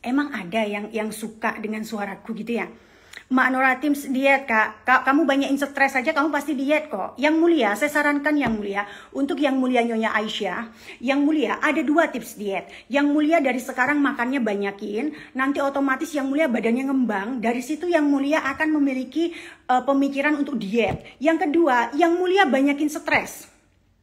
Emang ada yang suka dengan suaraku gitu ya? Mak Nora Tims diet Kak. Kamu banyakin stres aja, kamu pasti diet kok. Yang mulia, saya sarankan yang mulia. Untuk yang mulia Nyonya Aisyah, yang mulia ada 2 tips diet. Yang mulia dari sekarang makannya banyakin, nanti otomatis yang mulia badannya ngembang. Dari situ yang mulia akan memiliki pemikiran untuk diet. Yang kedua, yang mulia banyakin stres.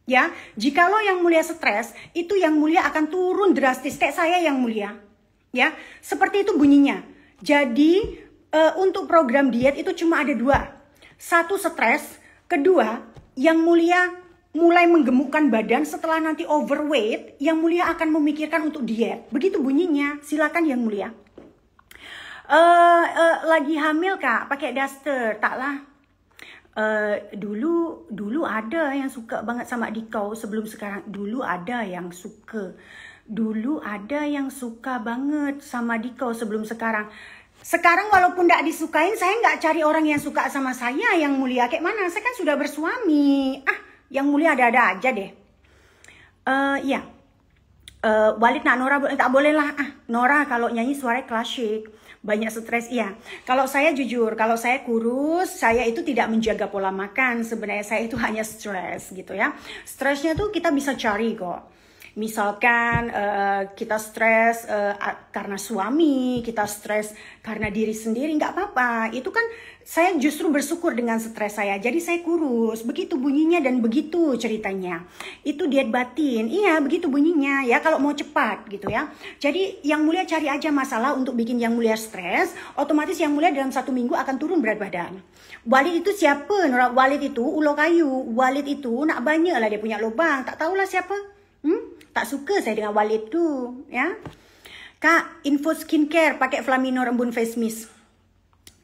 Ya, jikalau yang mulia stres, itu yang mulia akan turun drastis kayak saya yang mulia. Ya, seperti itu bunyinya. Jadi untuk program diet itu cuma ada 2. 1 stres, kedua yang mulia mulai menggemukkan badan. Setelah nanti overweight, yang mulia akan memikirkan untuk diet. Begitu bunyinya. Silakan yang mulia. Lagi hamil Kak, pakai daster? Taklah. Dulu ada yang suka banget sama Dikau sebelum sekarang. Dulu ada yang suka banget sama Dikau sebelum sekarang. Sekarang walaupun tidak disukain, saya nggak cari orang yang suka sama saya yang mulia. Kayak mana? Saya kan sudah bersuami. Yang mulia ada-ada aja deh. Ya. Walid nak Nora tak boleh lah. Nora kalau nyanyi suaranya klasik, banyak stres. Iya. Kalau saya jujur, kalau saya kurus, saya itu tidak menjaga pola makan. Sebenarnya saya itu hanya stres gitu ya. Stresnya tuh kita bisa cari kok. Misalkan kita stres karena suami, kita stres karena diri sendiri, nggak apa-apa. Itu kan saya justru bersyukur dengan stres saya. Jadi saya kurus, begitu bunyinya dan begitu ceritanya. Itu diet batin, iya begitu bunyinya ya kalau mau cepat gitu ya. Jadi yang mulia cari aja masalah untuk bikin yang mulia stres, otomatis yang mulia dalam 1 minggu akan turun berat badan. Walid itu siapa? Walid itu ulo kayu. Walid itu nak banyak lah dia punya lubang, tak tahulah siapa. Tak suka saya dengan Walid tu, ya. Kak, info skincare pakai Flaminor Embun Face Mist.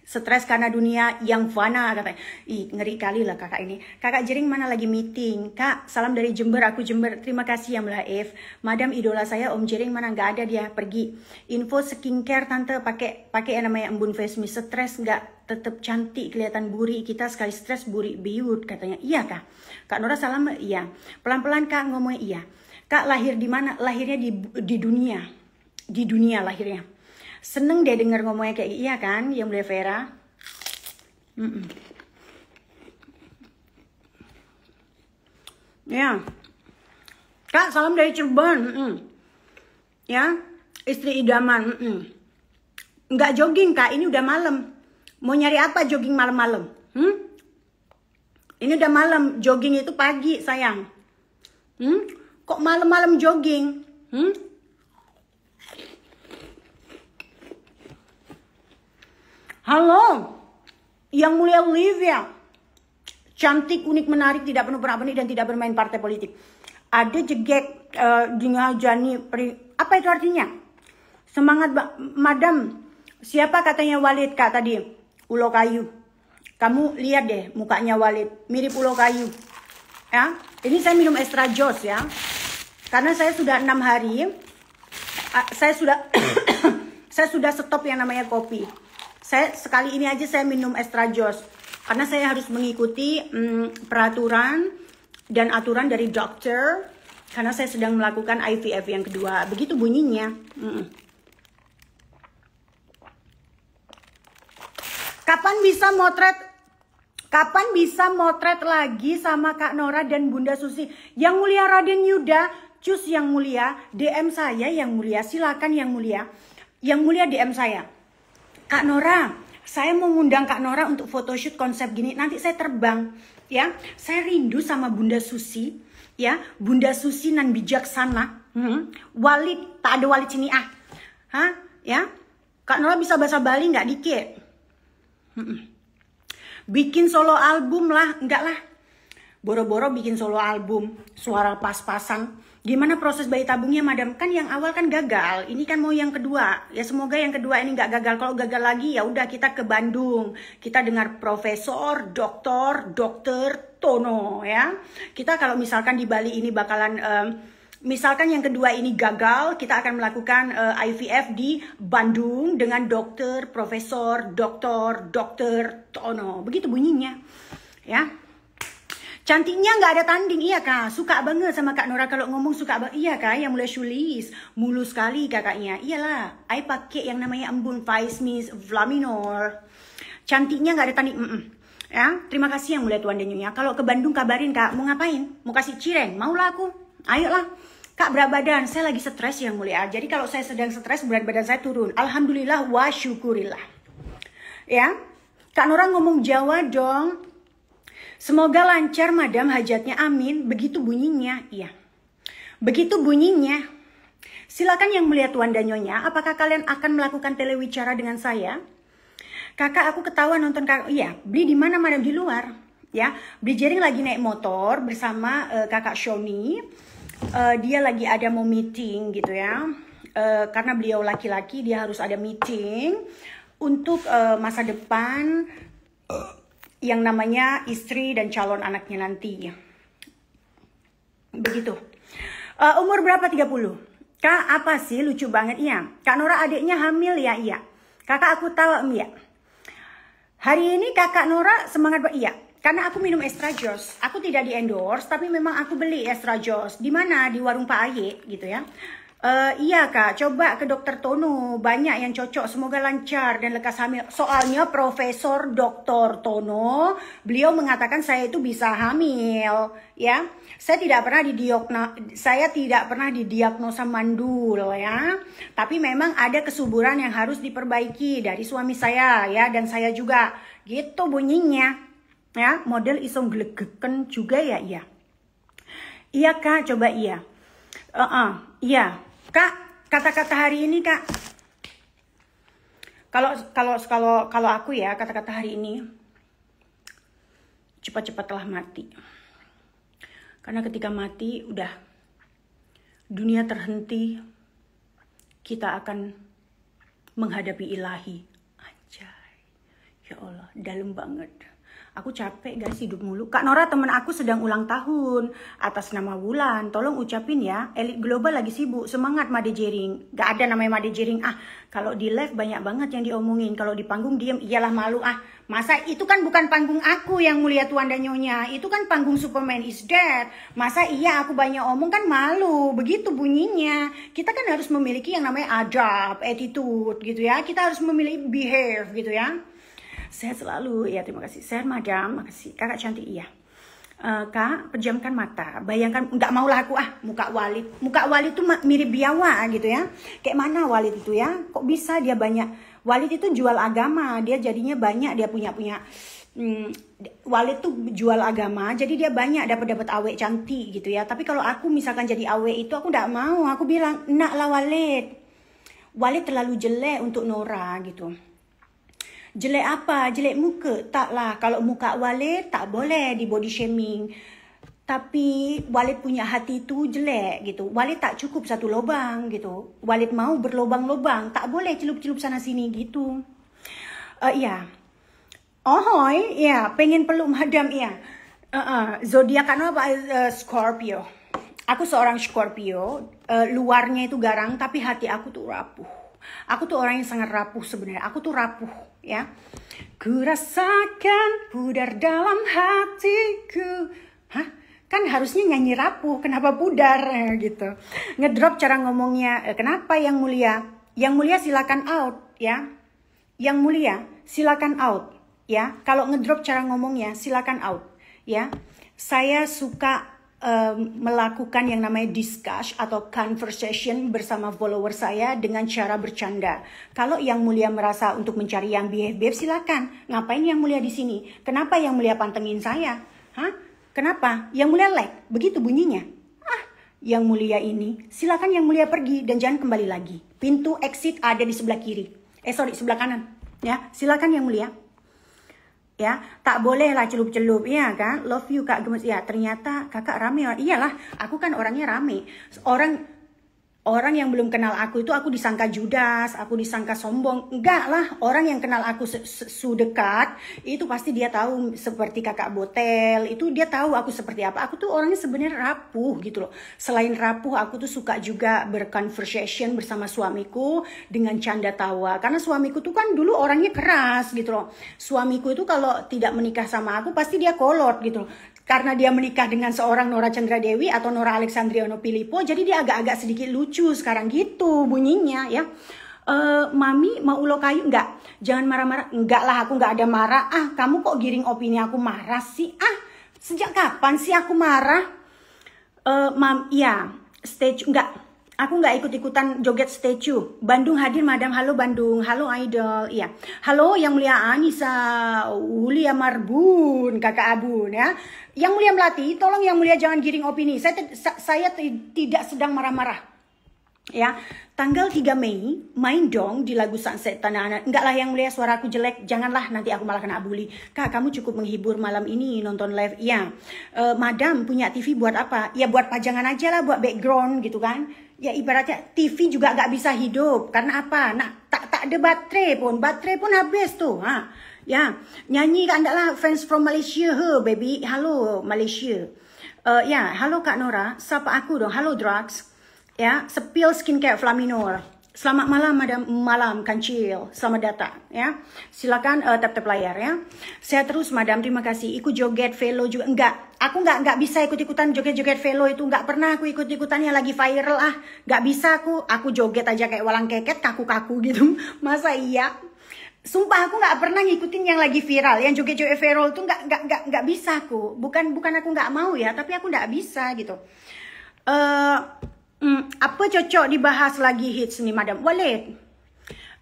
Stres karena dunia yang fana katanya. Ngeri kali lah kakak ini. Kakak Jering mana lagi meeting? Kak, salam dari Jember, aku Jember. Terima kasih yang Melaif. Madam idola saya Om Jering mana nggak ada dia pergi. Info skincare tante pakai yang namanya Embun Face Mist. Stres nggak tetap cantik kelihatan buri, kita sekali stres buri biut katanya. Iya Kak. Kak Nora salam, iya. Pelan-pelan Kak ngomongnya iya. Kak lahir di mana? Lahirnya di dunia. Di dunia lahirnya. Seneng deh denger ngomongnya kayak iya kan, yang boleh Vera. Ya. Kak salam dari Cirebon. Ya, istri idaman. Nggak jogging Kak, ini udah malam. Mau nyari apa jogging malam-malam? Ini udah malam, jogging itu pagi sayang. Kok malam-malam jogging? Halo, yang mulia Olivia. Cantik, unik, menarik, tidak penuh perabot dan tidak bermain partai politik. Ada jegek dingajani. Apa itu artinya? Semangat madam. Siapa katanya Walid Kak tadi? Ulo kayu. Kamu lihat deh mukanya Walid, mirip ulo kayu. Ya, ini saya minum extra joss ya. Karena saya sudah 6 hari, saya sudah stop yang namanya kopi. Saya sekali ini aja saya minum extra joss. Karena saya harus mengikuti peraturan dan aturan dari dokter. Karena saya sedang melakukan IVF yang kedua. Begitu bunyinya. Kapan bisa motret lagi sama Kak Nora dan Bunda Susi? Yang mulia Raden Yuda, cus yang mulia, DM saya yang mulia, silakan yang mulia. Yang mulia DM saya. Kak Nora, saya mau ngundang Kak Nora untuk photoshoot konsep gini. Nanti saya terbang, ya. Saya rindu sama Bunda Susi. Ya, Bunda Susi nan bijaksana. Walid, tak ada Walid sini ah. Hah? Ya. Kak Nora bisa bahasa Bali nggak dikit? Bikin solo album lah, enggak lah. Boro-boro bikin solo album, suara pas-pasan. Gimana proses bayi tabungnya, Madam? Kan yang awal kan gagal, ini kan mau yang kedua. Ya semoga yang kedua ini nggak gagal. Kalau gagal lagi ya udah kita ke Bandung. Kita dengar Profesor, Dokter Tono ya. Kita kalau misalkan di Bali ini bakalan misalkan yang kedua ini gagal, kita akan melakukan IVF di Bandung dengan Profesor, Dokter Tono. Begitu bunyinya, ya. Cantiknya nggak ada tanding, iya kak. Suka banget sama Kak Nora kalau ngomong suka banget, iya kak. Yang mulai sulis, mulus sekali kakaknya. Iyalah, I pakai yang namanya embun Vice Miss Flaminor. Cantiknya nggak ada tanding. Ya, terima kasih yang mulia Tuan dan Nyonya. Kalau ke Bandung kabarin kak, mau ngapain? Mau kasih cireng? Maulah aku. Ayolah. Kak, berat badan, saya lagi stres yang mulia. Jadi kalau saya sedang stres, berat badan saya turun. Alhamdulillah wa syukurillah. Ya, Kak Nora ngomong Jawa dong. Semoga lancar Madam hajatnya, amin. Begitu bunyinya, iya. Begitu bunyinya. Silakan yang mulia Tuan dan Nyonya, apakah kalian akan melakukan telewicara dengan saya? Kakak, aku ketawa nonton kakak. Iya, beli di mana Madam? Di luar. Ya, beli jaring lagi naik motor bersama kakak Shoni. Dia lagi ada mau meeting gitu ya. Karena beliau laki-laki, dia harus ada meeting untuk masa depan yang namanya istri dan calon anaknya nanti. Begitu. Umur berapa? 30. Kak, apa sih? Lucu banget. Iya. Kak Nora adiknya hamil ya? Iya. Kakak aku tahu, iya. Hari ini kakak Nora semangat banget. Iya. Karena aku minum Estrajos. Aku tidak di endorse, tapi memang aku beli Estrajos. Di mana? Di warung Pak Aye gitu ya. Iya kak, coba ke Dokter Tono, banyak yang cocok, semoga lancar dan lekas hamil. Soalnya Profesor Dokter Tono, beliau mengatakan saya itu bisa hamil, ya. Saya tidak pernah didiagnosa mandul, ya. Tapi memang ada kesuburan yang harus diperbaiki dari suami saya, ya, dan saya juga. Gitu bunyinya, ya. Model isong glegeken juga ya, iya. Iya kak, coba iya. Iya. Kak, kata-kata hari ini kak. Kalau aku ya, kata-kata hari ini cepat-cepatlah mati. Karena ketika mati udah dunia terhenti, kita akan menghadapi ilahi. Anjay. Ya Allah, dalam banget. Aku capek guys hidup mulu. Kak Nora temen aku sedang ulang tahun atas nama Wulan. Tolong ucapin ya. Elit Global lagi sibuk. Semangat Made Jering. Gak ada namanya Made Jering. Kalau di live banyak banget yang diomongin. Kalau di panggung diem. Iyalah malu. Masa itu kan bukan panggung aku yang mulia Tuan dan Nyonya. Itu kan panggung Superman is Dead. Masa iya aku banyak omong kan malu. Begitu bunyinya. Kita kan harus memiliki yang namanya adab, attitude gitu ya. Kita harus memiliki behave gitu ya. Sehat selalu, ya terima kasih. Sehat Madam, makasih. Kakak cantik, iya. Kak, pejamkan mata. Bayangkan, nggak maulah aku muka Walid. Muka Walid tuh mirip biawa gitu ya. Kayak mana Walid itu ya? Kok bisa dia banyak? Walid itu jual agama, dia jadinya banyak, dia punya. Walid tuh jual agama, jadi dia banyak dapat awek cantik gitu ya. Tapi kalau aku misalkan jadi awek itu, aku nggak mau. Aku bilang, nak lah Walid. Walid terlalu jelek untuk Nora gitu. Jelek apa? Jelek muka? Taklah. Kalau muka Walid tak boleh di body shaming. Tapi Walid punya hati itu jelek gitu. Walid tak cukup satu lubang gitu. Walid mau berlobang-lobang. Tak boleh celup-celup sana sini gitu. Iya. Ohoi, iya. Pengen peluk Madam, iya. Zodiak apa? Scorpio. Aku seorang Scorpio. Luarnya itu garang, tapi hati aku tuh rapuh. Aku tuh orang yang sangat rapuh sebenarnya. Aku tuh rapuh, ya. Ku rasakan pudar dalam hatiku. Hah? Kan harusnya nyanyi rapuh. Kenapa pudar? Gitu. Ngedrop cara ngomongnya. Kenapa yang mulia? Yang mulia silakan out, ya. Yang mulia silakan out, ya. Kalau ngedrop cara ngomongnya silakan out, ya. Saya suka melakukan yang namanya discuss atau conversation bersama follower saya dengan cara bercanda. Kalau yang mulia merasa untuk mencari yang behave silakan. Ngapain yang mulia di sini? Kenapa yang mulia pantengin saya? Hah? Kenapa? Yang Mulia like, begitu bunyinya. Yang Mulia ini, silakan Yang Mulia pergi dan jangan kembali lagi. Pintu exit ada di sebelah kiri. Sebelah kanan. Ya, silakan Yang Mulia. Ya, tak boleh lah celup-celup, ya kan? Love you Kak Gemes. Ya, ternyata kakak rame. Iyalah, aku kan orangnya rame. Orang yang belum kenal aku itu aku disangka judas, aku disangka sombong. Enggak lah, orang yang kenal aku dekat itu pasti dia tahu seperti kakak Botel, itu dia tahu aku seperti apa. Aku tuh orangnya sebenarnya rapuh gitu loh. Selain rapuh, aku tuh suka juga berconversation bersama suamiku dengan canda tawa. Karena suamiku tuh kan dulu orangnya keras gitu loh. Suamiku itu kalau tidak menikah sama aku pasti dia kolot gitu loh. Karena dia menikah dengan seorang Nora Chandra Dewi atau Nora Alexandriano Pilipo, jadi dia agak-agak sedikit lucu sekarang gitu bunyinya ya. Mami mau ulo kayu? Enggak, jangan marah-marah. Enggak lah, aku enggak ada marah. Kamu kok giring opini aku marah sih? Sejak kapan sih aku marah? Ya, stage enggak. Aku nggak ikut-ikutan joget statue. Bandung hadir, Madam. Halo Bandung. Halo Idol. Iya. Halo Yang Mulia Anissa, Wulia Marbun, Kakak Abun ya. Yang Mulia Melati, tolong Yang Mulia jangan giring opini. Saya tidak sedang marah-marah. Ya, tanggal 3 Mei main dong di lagu Sunset Tanah Anak. Enggak lah Yang Mulia, suara aku jelek. Janganlah nanti aku malah kena bully. Kak, kamu cukup menghibur malam ini nonton live. Ya, Madam punya TV buat apa? Ya buat pajangan aja lah, buat background gitu kan. Ya ibaratnya TV juga nggak bisa hidup. Karena apa? Nah, tak ada baterai pun habis tuh. Ya, nyanyi kan lah fans from Malaysia, baby. Halo Malaysia. Ya, halo Kak Nora. Sapa aku dong. Halo Drugs. Ya, Spill Skincare Flaminor. Selamat malam Madam, malam Kancil. Selamat datang ya. Silakan tap-tap layar ya. Saya terus Madam, terima kasih. Ikut joget velo juga enggak. Aku enggak bisa ikut-ikutan joget-joget velo itu, enggak pernah aku ikut-ikutannya, lagi viral Enggak bisa aku joget aja kayak walang keket, kaku-kaku gitu. Masa iya? Sumpah aku nggak pernah ngikutin yang lagi viral, yang joget-joget viral tuh nggak bisa aku. Bukan aku nggak mau ya, tapi aku nggak bisa gitu. Apa cocok dibahas lagi hits nih Madam? Walid,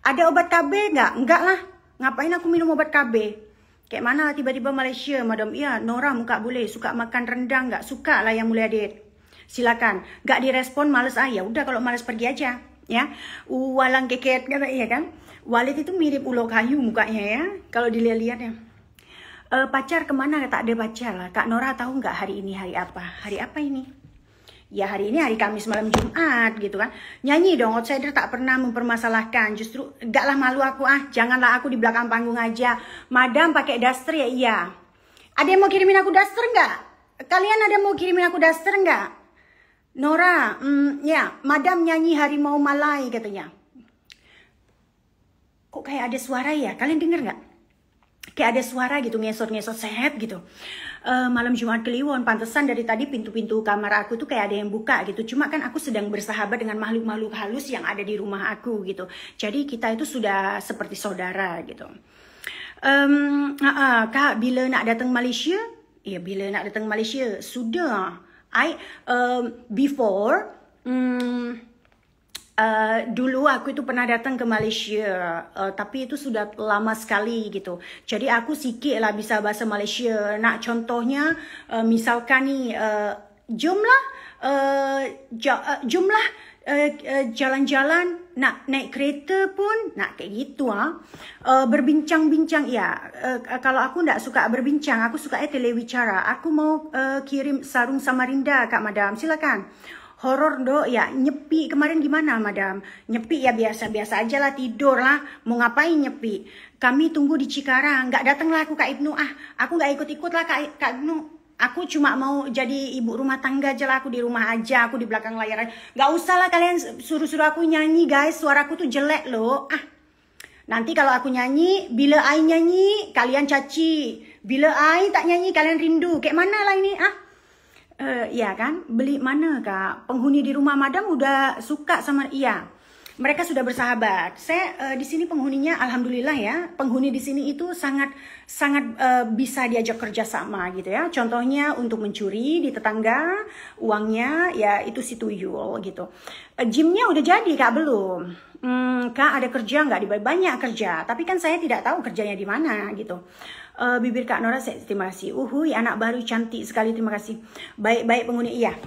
ada obat KB nggak? Enggak lah, ngapain aku minum obat KB? Kayak mana tiba-tiba Malaysia Madam? Iya, Nora muka boleh, suka makan rendang nggak? Suka lah Yang Mulia Dit. Silakan, nggak direspon males ya udah, kalau males pergi aja ya. Walang keket kata iya kan? Walid itu mirip ulo kayu mukanya ya, kalau dilihat-lihat ya. Pacar kemana? Tak ada pacar lah. Kak Nora tahu nggak hari ini hari apa? Hari apa ini? Ya hari ini hari Kamis malam Jumat gitu kan. Nyanyi dong, outsider tak pernah mempermasalahkan. Justru enggak lah, malu aku janganlah aku di belakang panggung aja. Madam pakai daster ya? Iya. Ada yang mau kirimin aku daster nggak? Kalian ada mau kirimin aku daster nggak? Nora, ya Madam nyanyi Harimau Malai katanya. Kok kayak ada suara ya? Kalian denger nggak? Kayak ada suara gitu, ngesot-ngesot sehat gitu. Malam Jumat Kliwon, pantesan dari tadi pintu-pintu kamar aku tuh kayak ada yang buka gitu. Cuma kan aku sedang bersahabat dengan makhluk-makhluk halus yang ada di rumah aku gitu. Jadi kita itu sudah seperti saudara gitu. Kak, bila nak datang Malaysia? Ya, bila nak datang Malaysia? Sudah. Dulu aku itu pernah datang ke Malaysia, tapi itu sudah lama sekali gitu. Jadi aku sikit lah bisa bahasa Malaysia. Nak contohnya, misalkan nih, jumlah jalan-jalan, nak naik kereta pun, nak kayak gitu berbincang-bincang ya. Kalau aku nggak suka berbincang, aku suka telewicara. Aku mau kirim sarung Samarinda Kak Madam, silakan. Horor dok ya, nyepi kemarin gimana Madam? Nyepi ya biasa-biasa aja lah, tidur lah. Mau ngapain nyepi? Kami tunggu di Cikarang. Nggak datang lah aku Kak Ibnu. Aku nggak ikut-ikut lah Kak Ibnu. Aku cuma mau jadi ibu rumah tangga aja lah. Aku di rumah aja, aku di belakang layar aja. Nggak usah lah kalian suruh-suruh aku nyanyi guys. Suaraku tuh jelek loh. Nanti kalau aku nyanyi, bila I nyanyi kalian caci. Bila I tak nyanyi kalian rindu. Kayak mana lah ini ya kan, beli mana Kak? Penghuni di rumah Madam udah suka sama, iya. mereka sudah bersahabat. Saya di sini penghuninya, alhamdulillah ya, penghuni di sini itu sangat bisa diajak kerja sama gitu ya. Contohnya untuk mencuri di tetangga, uangnya ya itu si tuyul gitu. Gymnya udah jadi Kak belum? Kak ada kerja nggak? Banyak kerja, tapi kan saya tidak tahu kerjanya di mana gitu. Bibir Kak Nora, terima kasih. Uhuy, anak baru cantik sekali, terima kasih. Baik penghuni, iya.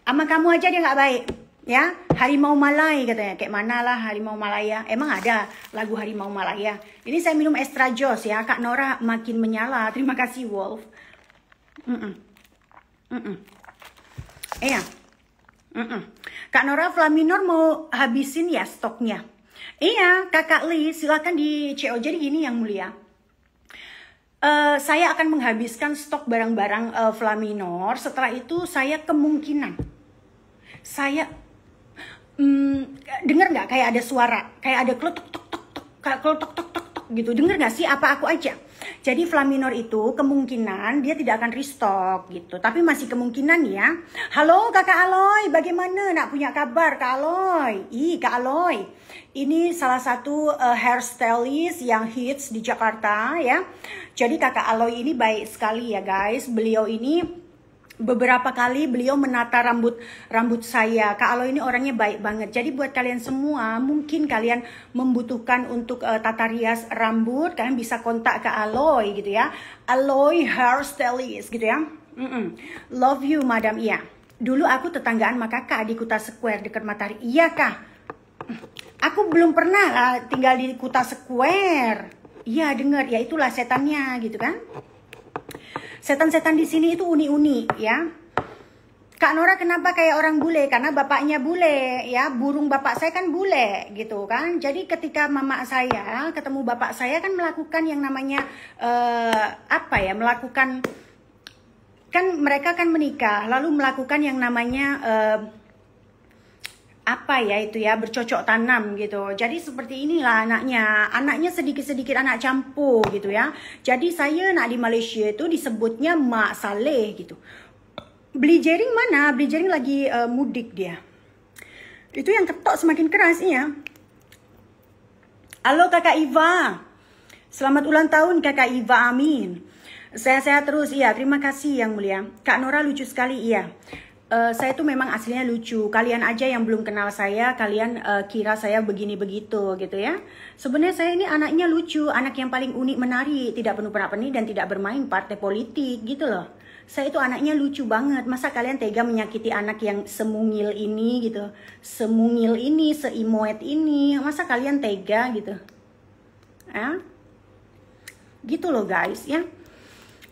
Sama kamu aja dia nggak baik, ya. Harimau Malai katanya, kayak mana lah Harimau Malaya? Emang ada lagu Harimau Malaya? Ini saya minum extra jos ya, Kak Nora makin menyala. Terima kasih Wolf. Iya. Kak Nora, Flaminor mau habisin ya stoknya? Iya, Kakak Lee, silakan di CO. Jadi gini yang mulia. Saya akan menghabiskan stok barang-barang Flaminor. Setelah itu saya kemungkinan dengar nggak kayak ada suara, kayak ada klotok tok tok tok, kayak klotok tok tok tok gitu. Dengar nggak sih? Apa aku aja? Jadi Flaminor itu kemungkinan dia tidak akan restock gitu, tapi masih kemungkinan ya. Halo Kakak Aloy, bagaimana? Nak punya kabar Kak Aloy? Kak Aloy, ini salah satu hairstylist yang hits di Jakarta ya. Jadi Kakak Aloy ini baik sekali ya guys. Beliau ini beberapa kali beliau menata rambut saya. Kak Aloy ini orangnya baik banget. Jadi buat kalian semua, mungkin kalian membutuhkan untuk tata rias rambut, kalian bisa kontak Kak Aloy gitu ya. Aloy hairstylist gitu ya. Love you Madam. Iya. Dulu aku tetanggaan sama kakak di Kuta Square dekat Matahari. Iya Kak. Aku belum pernah tinggal di Kuta Square. Iya dengar, ya itulah setannya gitu kan. Setan-setan di sini itu uni-uni ya. Kak Nora kenapa kayak orang bule? Karena bapaknya bule ya. Burung bapak saya kan bule gitu kan. Jadi ketika mama saya ketemu bapak saya kan melakukan yang namanya melakukan, kan mereka kan menikah lalu melakukan yang namanya bercocok tanam gitu. Jadi seperti inilah anaknya sedikit-sedikit anak campur gitu ya. Jadi saya nak di Malaysia itu disebutnya Mak Saleh gitu. Beli jaring mana? Beli jaring lagi mudik dia. Itu yang ketok semakin keras ya. Halo Kakak Iva. Selamat ulang tahun Kakak Iva, amin. Sehat-sehat terus, iya. Terima kasih yang mulia. Kak Nora lucu sekali, iya. Saya tuh memang aslinya lucu. Kalian aja yang belum kenal saya, kalian kira saya begini begitu gitu ya. Sebenarnya saya ini anaknya lucu, anak yang paling unik, menarik, tidak penuh perap-pernik dan tidak bermain partai politik gitu loh. Saya itu anaknya lucu banget. Masa kalian tega menyakiti anak yang semungil ini gitu, semungil ini, seimoet ini? Masa kalian tega gitu? Gitu loh guys ya.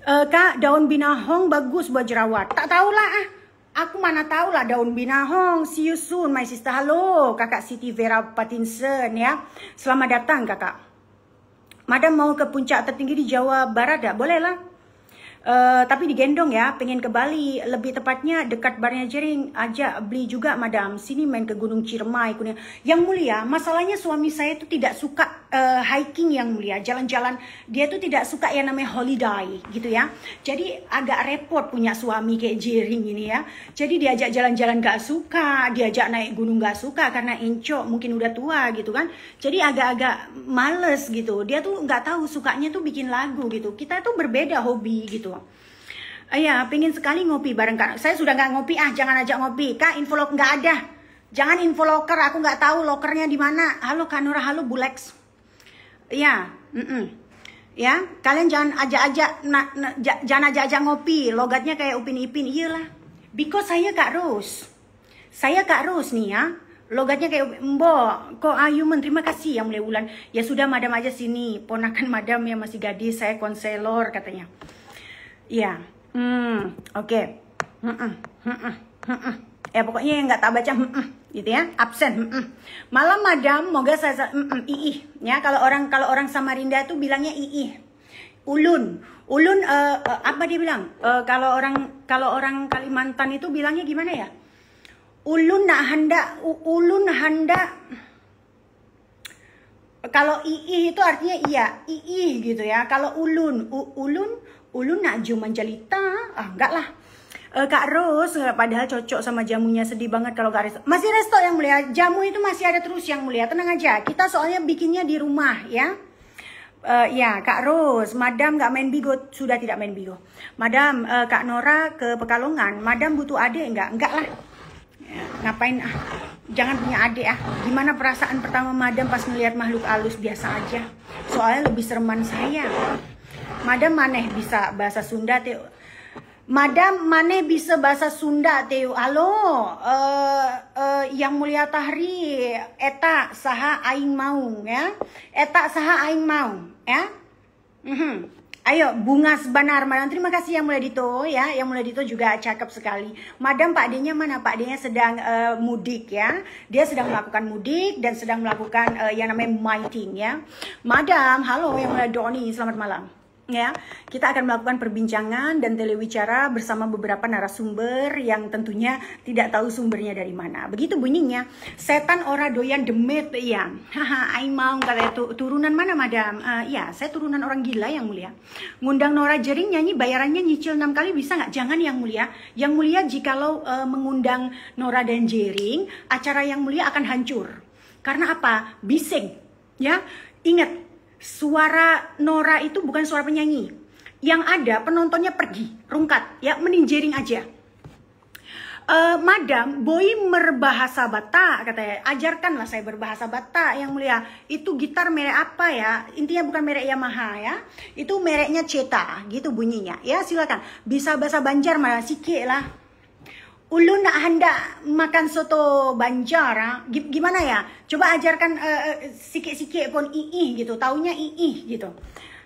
Kak, daun binahong bagus buat jerawat. Tak tahulah Aku mana tahu lah daun binahong. See you soon my sister. Halo Kakak Siti Vera Pattinson ya. Selamat datang Kakak. Madam mau ke puncak tertinggi di Jawa Barat ya? Boleh lah. Tapi digendong ya, pengen ke Bali, lebih tepatnya dekat Barnya Jering. Ajak beli juga Madam, sini main ke Gunung Ciremai. Yang mulia, masalahnya suami saya itu tidak suka hiking yang mulia, jalan-jalan. Dia tuh tidak suka yang namanya holiday gitu ya. Jadi agak repot punya suami kayak Jering ini ya. Jadi diajak jalan-jalan gak suka, diajak naik gunung gak suka karena encok mungkin udah tua gitu kan. Jadi agak-agak males gitu. Dia tuh nggak tahu, sukanya tuh bikin lagu gitu. Kita tuh berbeda hobi gitu. Iya, pengen sekali ngopi bareng Kak. Saya sudah nggak ngopi, jangan ajak ngopi. Kak, infoloker nggak ada. Jangan infoloker, aku nggak tahu lokernya di mana. Halo Kak Nora, halo Bulex. Iya, ya, kalian jangan jangan ajak ngopi. Logatnya kayak Upin Ipin, iyalah. Because saya Kak Ros. Saya Kak Ros nih ya. Logatnya kayak Mbok, kok Ayuman, terima kasih yang mulai bulan. Ya sudah Madam aja sini. Ponakan Madam yang masih gadis, saya konselor katanya. Iya. Oke. Ya pokoknya yang nggak tak baca gitu ya, absen. Malam Madam, moga saya iih ya. Kalau orang Samarinda itu bilangnya iih. Ulun apa dia bilang? Kalau orang Kalimantan itu bilangnya gimana ya? Ulun hendak. Kalau iih itu artinya iya, iih gitu ya. Kalau ulun nak juman jalita, enggak lah. Kak Ros, padahal cocok sama jamunya, sedih banget kalau gak resto. Masih resto yang mulia, jamu itu masih ada terus yang mulia, tenang aja. Kita soalnya bikinnya di rumah ya. Ya Kak Ros, Madam gak main Bigo, sudah tidak main Bigo. Madam, Kak Nora ke Pekalongan, Madam butuh adik enggak? Enggak lah. Ya, ngapain jangan punya adik Gimana perasaan pertama Madam pas ngelihat makhluk halus? Biasa aja. Soalnya lebih sereman saya. Madam maneh bisa bahasa Sunda teh. Madam maneh bisa bahasa Sunda teh. Halo, yang mulia Tahri, eta saha aing mau ya. Eta saha aing mau ya. Ayo Bunga Sebanar, Madam terima kasih yang mulia Dito ya. Yang mulia Dito juga cakep sekali. Madam Pak D-nya mana? Pak D-nya sedang mudik ya. Dia sedang melakukan mudik dan sedang melakukan yang namanya miting ya. Madam, halo yang mulia Doni, selamat malam. Ya, kita akan melakukan perbincangan dan telewicara bersama beberapa narasumber yang tentunya tidak tahu sumbernya dari mana. Begitu bunyinya, setan ora doyan demit ya. Haha, aing mau katanya turunan mana Madam? Ya, saya turunan orang gila yang mulia. Ngundang Nora Jering nyanyi bayarannya nyicil 6 kali bisa nggak? Jangan yang mulia. Yang mulia jikalau mengundang Nora dan Jering, acara yang mulia akan hancur. Karena apa? Bising. Ya, ingat. Suara Nora itu bukan suara penyanyi. Yang ada penontonnya pergi, rungkat, ya mending Jering aja. Madam, boy berbahasa Batak katanya. Ajarkanlah saya berbahasa Batak yang mulia. Itu gitar merek apa ya? Intinya bukan merek Yamaha ya. Itu mereknya Ceta, gitu bunyinya. Ya silakan. Bisa bahasa Banjar malah sikit lah. Ulun nak hendak makan soto Banjar, gimana ya? Coba ajarkan sikit-sikit pun gitu, taunya gitu.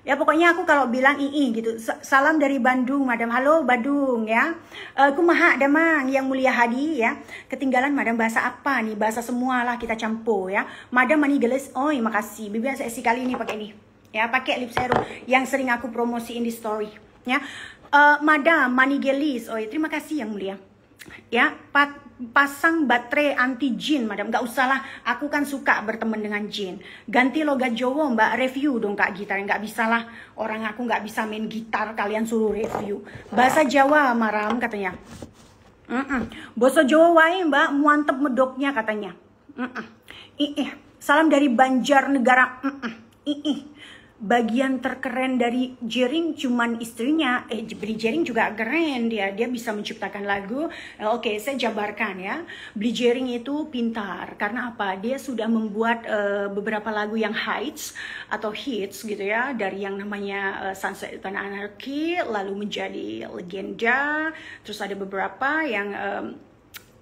Ya pokoknya aku kalau bilang gitu. Salam dari Bandung, Madam. Halo Bandung ya. Kumaha damang yang mulia Hadi ya. Ketinggalan Madam bahasa apa nih? Bahasa semua lah kita campur ya. Madam mani geles. Oh, makasih. Bibi saya kali ini pakai ini. Ya, pakai lip serum yang sering aku promosiin di story ya. Madam mani gelis. Oh, terima kasih yang mulia. Ya, pasang baterai anti jin Madam, nggak usah lah, aku kan suka berteman dengan jin. Ganti logat Jawa Mbak, review dong Kak gitar. Nggak bisa lah, orang aku nggak bisa main gitar, kalian suruh review. Bahasa Jawa Maram katanya. Bahasa Jawa wae Mbak, muantep medoknya katanya. Salam dari Banjarnegara. Bagian terkeren dari Jering cuman istrinya. Beli Jering juga keren, dia bisa menciptakan lagu. Oke, saya jabarkan ya. Beli Jering itu pintar karena apa? Dia sudah membuat beberapa lagu yang hits atau hits gitu ya, dari yang namanya Sunset Tanah Anarki lalu menjadi legenda. Terus ada beberapa yang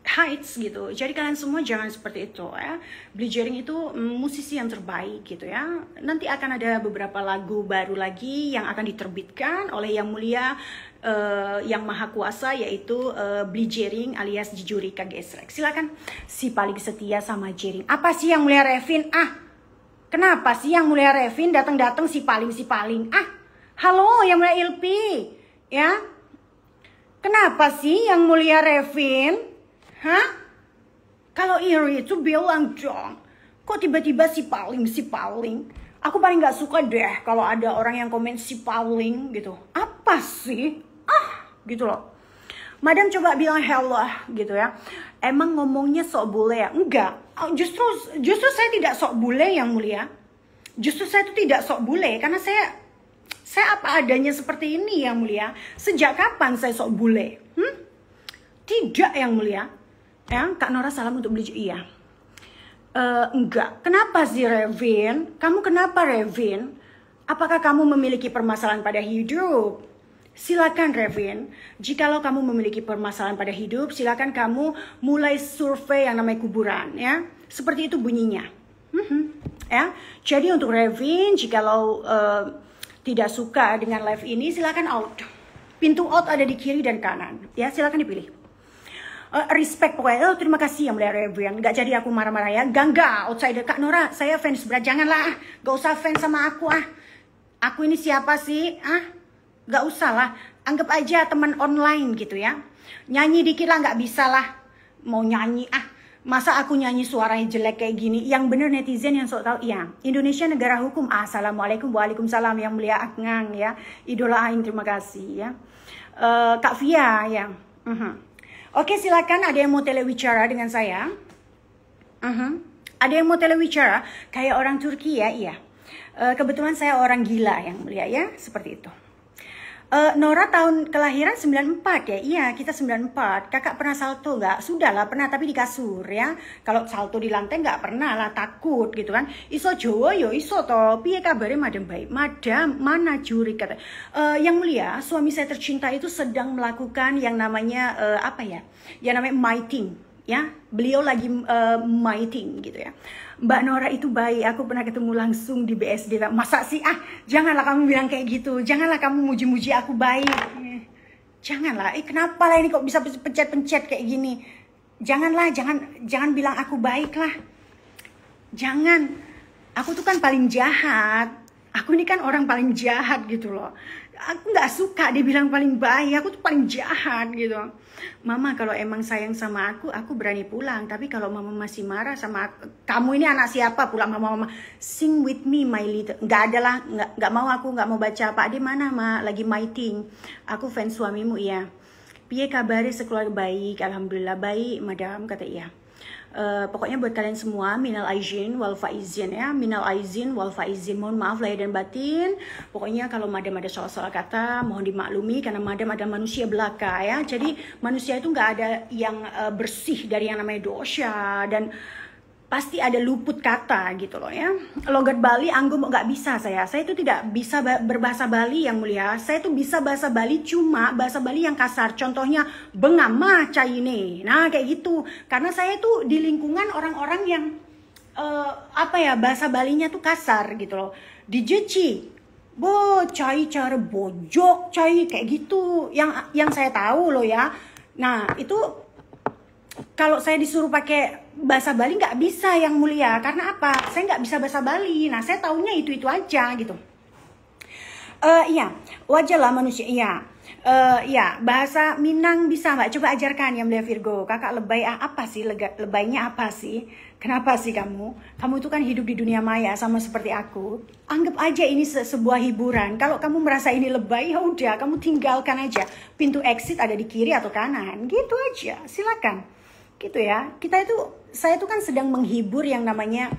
heights gitu. Jadi kalian semua jangan seperti itu ya. Beli Jering itu musisi yang terbaik gitu ya. Nanti akan ada beberapa lagu baru lagi yang akan diterbitkan oleh Yang Mulia Yang Maha Kuasa, yaitu Beli Jering alias Jijurika Gesrek. Silakan. Si paling setia sama Jering. Apa sih Yang Mulia Revin? Kenapa sih Yang Mulia Revin datang-datang si paling? Halo Yang Mulia Ilpi. Ya. Kenapa sih Yang Mulia Revin? Kalau iri itu bilang dong. Kok tiba-tiba si paling? Aku paling gak suka deh kalau ada orang yang komen si paling gitu. Apa sih? Gitu loh. Madam coba bilang hello gitu ya. Emang ngomongnya sok bule ya? Enggak. Justru saya tidak sok bule Yang Mulia. Justru saya itu tidak sok bule karena saya apa adanya seperti ini Yang Mulia. Sejak kapan saya sok bule? Tidak Yang Mulia. Ya, Kak Nora salam untuk Beli. Iya. Enggak. Kenapa sih Revin? Kamu kenapa Revin? Apakah kamu memiliki permasalahan pada hidup? Silakan Revin. Jikalau kamu memiliki permasalahan pada hidup, silakan kamu mulai survei yang namanya kuburan ya. Seperti itu bunyinya. Ya. Jadi untuk Revin, jikalau tidak suka dengan live ini, silakan out. Pintu out ada di kiri dan kanan. Ya, silakan dipilih. Respect pokoknya. Terima kasih Yang Mulia Revin. Gak jadi aku marah-marah ya. Gangga outsider. Kak Nora, saya fans berat. Janganlah. Gak usah fans sama aku Aku ini siapa sih? Gak usah lah. Anggap aja teman online gitu ya. Nyanyi dikit lah gak bisa lah. Mau nyanyi masa aku nyanyi suaranya jelek kayak gini? Yang bener netizen yang sok tahu. Ya, Indonesia negara hukum. Assalamualaikum. Waalaikumsalam Yang Mulia Akngang ya. Idola Aing, terima kasih ya. Kak Via ya. Oke, silakan, ada yang mau telewicara dengan saya? Ada yang mau telewicara? Kayak orang Turki ya? Iya. Kebetulan saya orang gila yang mulia ya, seperti itu. Nora tahun kelahiran 94 ya? Iya, kita 94. Kakak pernah salto nggak? Sudah lah, pernah, tapi di kasur ya. Kalau salto di lantai nggak pernah lah, takut gitu kan. Iso Jawa yo, iso toh. Piye kabare madam baik? Madam, mana juri kata. Yang mulia, suami saya tercinta itu sedang melakukan yang namanya apa ya? Yang namanya miting ya. Beliau lagi miting gitu ya. Mbak Nora itu baik, aku pernah ketemu langsung di BSD. Masa sih? Janganlah kamu bilang kayak gitu. Janganlah kamu muji-muji aku baik. Janganlah. Kenapa lah ini kok bisa pencet-pencet kayak gini? Janganlah, jangan bilang aku baik lah. Jangan. Aku tuh kan paling jahat. Aku ini kan orang paling jahat gitu loh. Aku nggak suka dibilang paling baik. Aku tuh paling jahat gitu. Mama kalau emang sayang sama aku berani pulang. Tapi kalau mama masih marah sama aku, kamu ini anak siapa pulang mama? Sing with me my little. Nggak ada lah, nggak mau aku, nggak mau baca. Pak Ade mana ma? Lagi miting. Aku fans suamimu iya. Piye kabare sekeluarga baik? Alhamdulillah baik madam, kata iya. Pokoknya buat kalian semua, minal aizin wal faizin ya, minal aizin wal faizin, mohon maaf lahir dan batin. Pokoknya kalau madam ada salah-salah kata mohon dimaklumi, karena madam ada manusia belaka ya. Jadi manusia itu nggak ada yang bersih dari yang namanya dosa, dan pasti ada luput kata gitu loh ya. Logat Bali anggum nggak bisa saya itu tidak bisa berbahasa Bali yang mulia. Saya tuh bisa bahasa Bali, cuma bahasa Bali yang kasar. Contohnya bengama caine, nah kayak gitu. Karena saya tuh di lingkungan orang-orang yang apa ya, bahasa Balinya tuh kasar gitu loh. Dijeci cai cara bojok cai kayak gitu yang saya tahu loh ya. Nah itu kalau saya disuruh pakai bahasa Bali nggak bisa yang mulia. Karena apa? Saya nggak bisa bahasa Bali. Nah saya taunya itu aja gitu. Iya, wajar lah manusia. Iya, iya, bahasa Minang bisa mbak. Coba ajarkan yang mulia Virgo. Kakak lebay apa sih? Lebaynya apa sih? Kenapa sih kamu? Kamu itu kan hidup di dunia maya sama seperti aku. Anggap aja ini sebuah hiburan. Kalau kamu merasa ini lebay, ya udah, kamu tinggalkan aja. Pintu exit ada di kiri atau kanan. Gitu aja. Silakan. Gitu ya. Saya itu kan sedang menghibur yang namanya